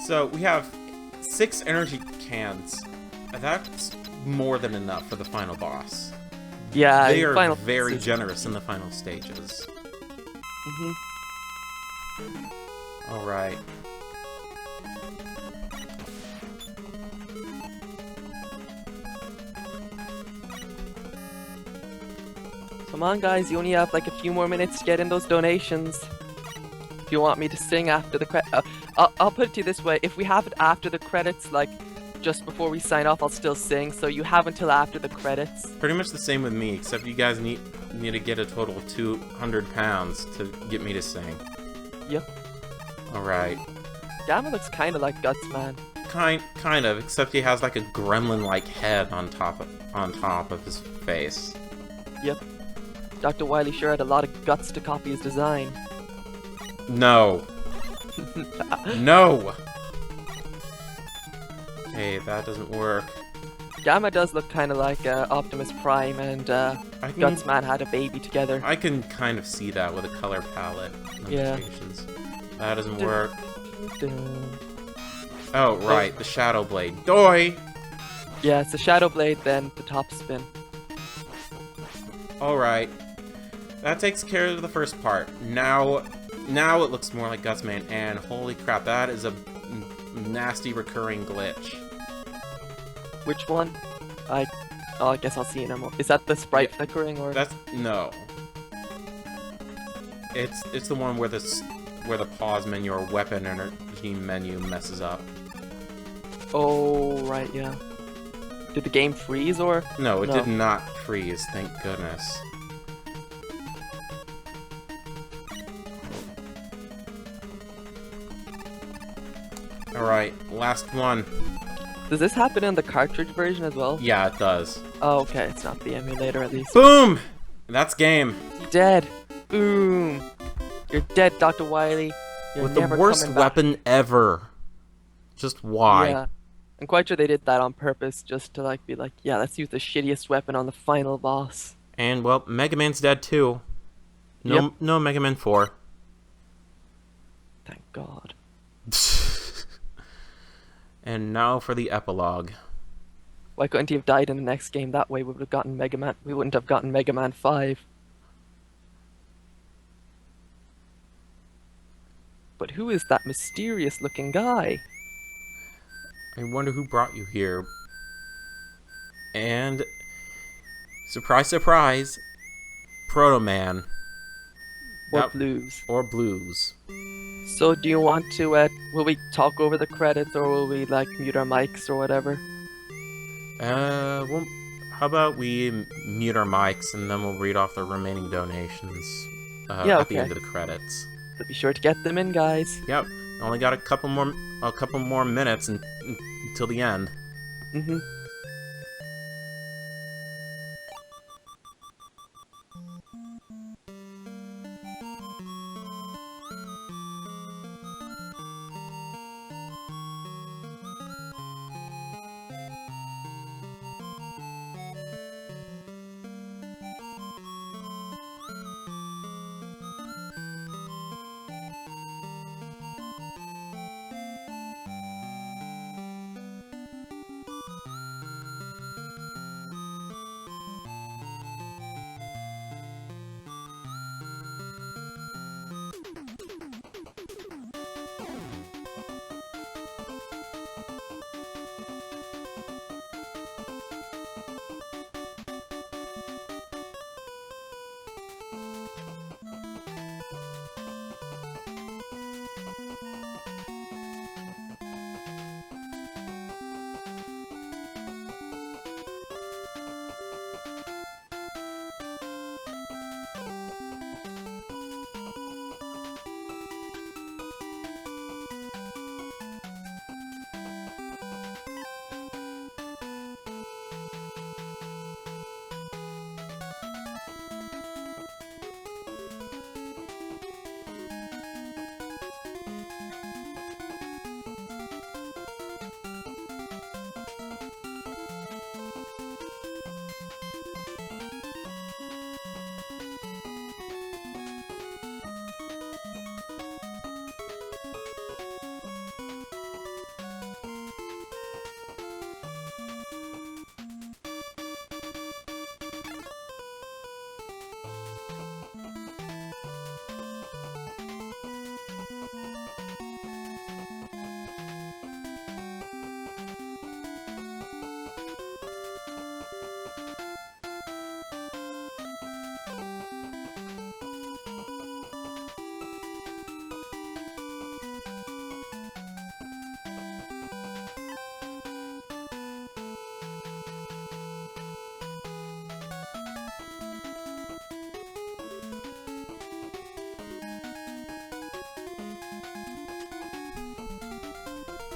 A: So we have 6 energy cans. That's more than enough for the final boss.
B: Yeah,
A: they are very generous in the final stages. Alright.
B: Come on, guys, you only have like a few more minutes to get in those donations. If you want me to sing after the I'll put it to you this way: if we have it after the credits, like just before we sign off, I'll still sing. So you have until after the credits.
A: Pretty much the same with me, except you guys need to get a total of 200 pounds to get me to sing.
B: Yep.
A: All right.
B: Gamma looks kind of like Guts, man.
A: Kind of, except he has like a gremlin-like head on top of his face.
B: Yep. Dr. Wily sure had a lot of guts to copy his design.
A: No. No! Okay, that doesn't work.
B: Gamma does look kind of like Optimus Prime and Guts Man had a baby together.
A: I can kind of see that with a color palette.
B: Yeah.
A: That doesn't work. Oh, right, the Shadow Blade. Doi!
B: Yeah, it's the Shadow Blade, then the top spin.
A: Alright. That takes care of the first part. Now it looks more like Gutsman, and holy crap, that is a nasty recurring glitch.
B: Which one? I guess I'll see in a moment. Is that the sprite flickering or?
A: No. It's the one where the pause menu or weapon energy menu messes up.
B: Oh right, yeah. Did the game freeze or?
A: No, it did not freeze. Thank goodness. Alright, last one.
B: Does this happen in the cartridge version as well?
A: Yeah, it does.
B: Oh, okay. It's not the emulator, at least.
A: Boom! That's game.
B: You're dead. Boom. You're dead, Dr. Wily. You're
A: With the
B: never
A: worst
B: coming back.
A: weapon ever. Just why?
B: Yeah. I'm quite sure they did that on purpose, just to be like, yeah, let's use the shittiest weapon on the final boss.
A: And, well, Mega Man's dead too. No Mega Man 4.
B: Thank God.
A: And now for the epilogue.
B: Why couldn't he have died in the next game? That way we would have gotten Mega Man. We wouldn't have gotten Mega Man 5. But who is that mysterious-looking guy?
A: I wonder who brought you here. And surprise, surprise, Proto Man.
B: Or Blues.
A: Or Blues.
B: So do you want to, will we talk over the credits or will we, like, mute our mics or whatever?
A: Well, how about we mute our mics and then we'll read off the remaining donations at the end of the credits.
B: So be sure to get them in, guys.
A: Yep, only got a couple more minutes until the end.
B: Mm-hmm.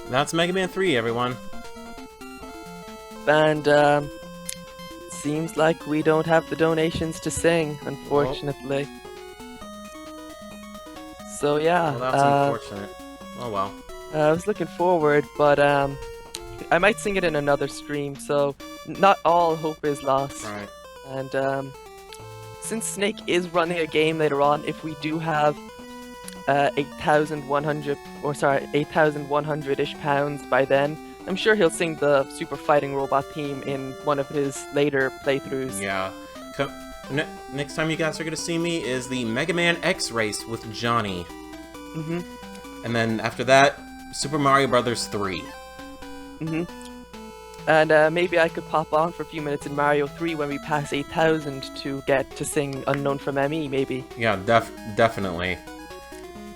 A: That's Mega Man 3, everyone.
B: And, seems like we don't have the donations to sing, unfortunately. So, yeah.
A: Well, that's unfortunate. Oh, well.
B: I was looking forward, but, I might sing it in another stream, so not all hope is lost.
A: Right.
B: And, since Snake is running a game later on, if we do have 8,100-ish pounds by then, I'm sure he'll sing the Super Fighting Robot theme in one of his later playthroughs.
A: Yeah. Next time you guys are gonna see me is the Mega Man X race with Johnny.
B: Mm-hmm.
A: And then after that, Super Mario Brothers 3.
B: Mm-hmm. And maybe I could pop on for a few minutes in Mario 3 when we pass 8,000 to get to sing Unknown from ME, maybe.
A: Yeah, definitely.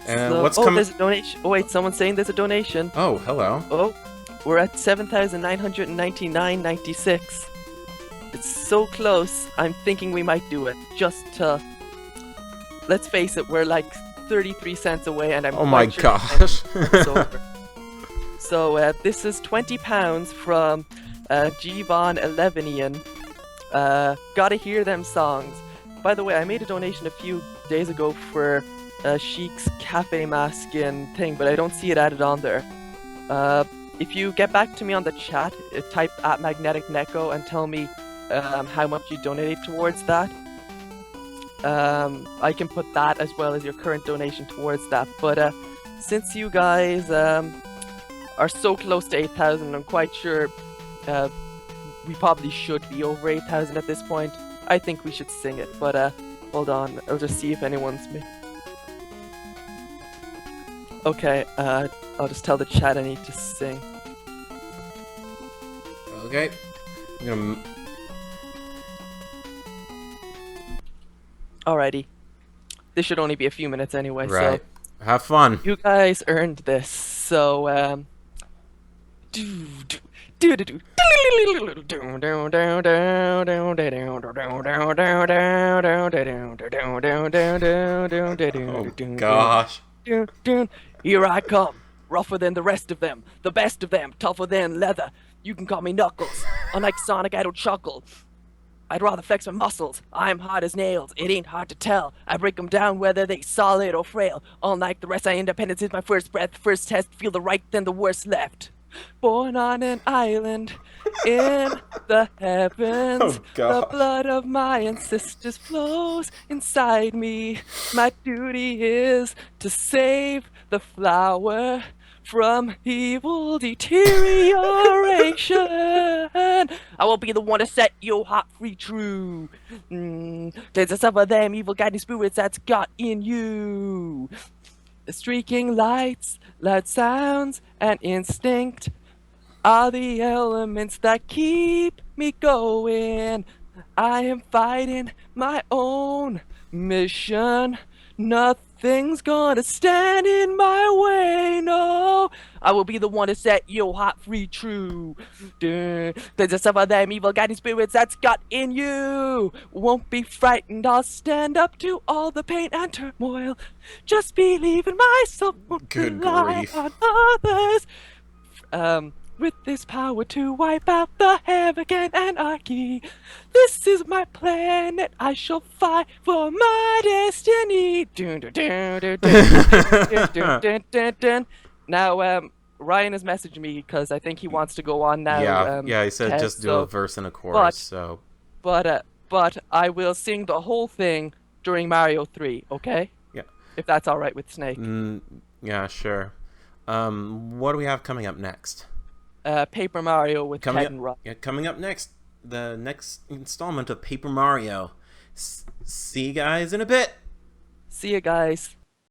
B: So,
A: what's coming?
B: There's a donation. Oh wait, someone's saying there's a donation.
A: Oh, hello.
B: Oh, we're at 7,999.96. It's so close. I'm thinking we might do it. Just to... Let's face it, we're like 33 cents away, and I'm
A: oh my
B: sure
A: gosh.
B: it's over. So this is £20 from Gvon 11ian. Gotta hear them songs. By the way, I made a donation a few days ago for Sheik's Cafe Maskin thing, but I don't see it added on there. If you get back to me on the chat, type at Magnetic Neko and tell me how much you donated towards that. I can put that as well as your current donation towards that. But since you guys are so close to 8,000. I'm quite sure we probably should be over 8,000 at this point. I think we should sing it, but hold on. I'll just see if anyone's me. Okay, I'll just tell the chat I need to sing.
A: Okay. I'm gonna...
B: Alrighty. This should only be a few minutes anyway,
A: Right.
B: so...
A: Have fun.
B: You guys earned this, so,
A: Oh, gosh.
B: Here I come, rougher than the rest of them, the best of them, tougher than leather. You can call me Knuckles. Unlike Sonic, I don't chuckle. I'd rather flex my muscles. I'm hard as nails. It ain't hard to tell. I break them down whether they solid or frail. Unlike the rest, I independence is my first breath. First test, feel the right, then the worst left. Born on an island in the heavens.
A: Oh, gosh.
B: The blood of my ancestors flows inside me. My duty is to save the flower from evil deterioration. I will be the one to set your heart free true. There's some of them evil guiding spirits that's got in you. Streaking lights, loud sounds, and instinct are the elements that keep me going. I am fighting my own mission. Nothing's gonna stand in my way, no. I will be the one to set your heart free true. There's some of them evil guiding spirits that's got in you. Won't be frightened, I'll stand up to all the pain and turmoil. Just believe in myself, won't
A: Good
B: rely
A: grief.
B: on others. With this power to wipe out the havoc and anarchy. This is my planet, I shall fight for my destiny. Now, Ryan has messaged me because I think he wants to go on now.
A: Yeah, he said
B: Ted,
A: just do
B: so-
A: a verse and a chorus, so...
B: But I will sing the whole thing during Mario 3, okay?
A: Yeah.
B: If that's alright with Snake.
A: Yeah, sure. What do we have coming up next?
B: Paper Mario with
A: Coming
B: Ted and Rob.
A: Yeah, coming up next, the next installment of Paper Mario. See you guys in a bit!
B: See you guys.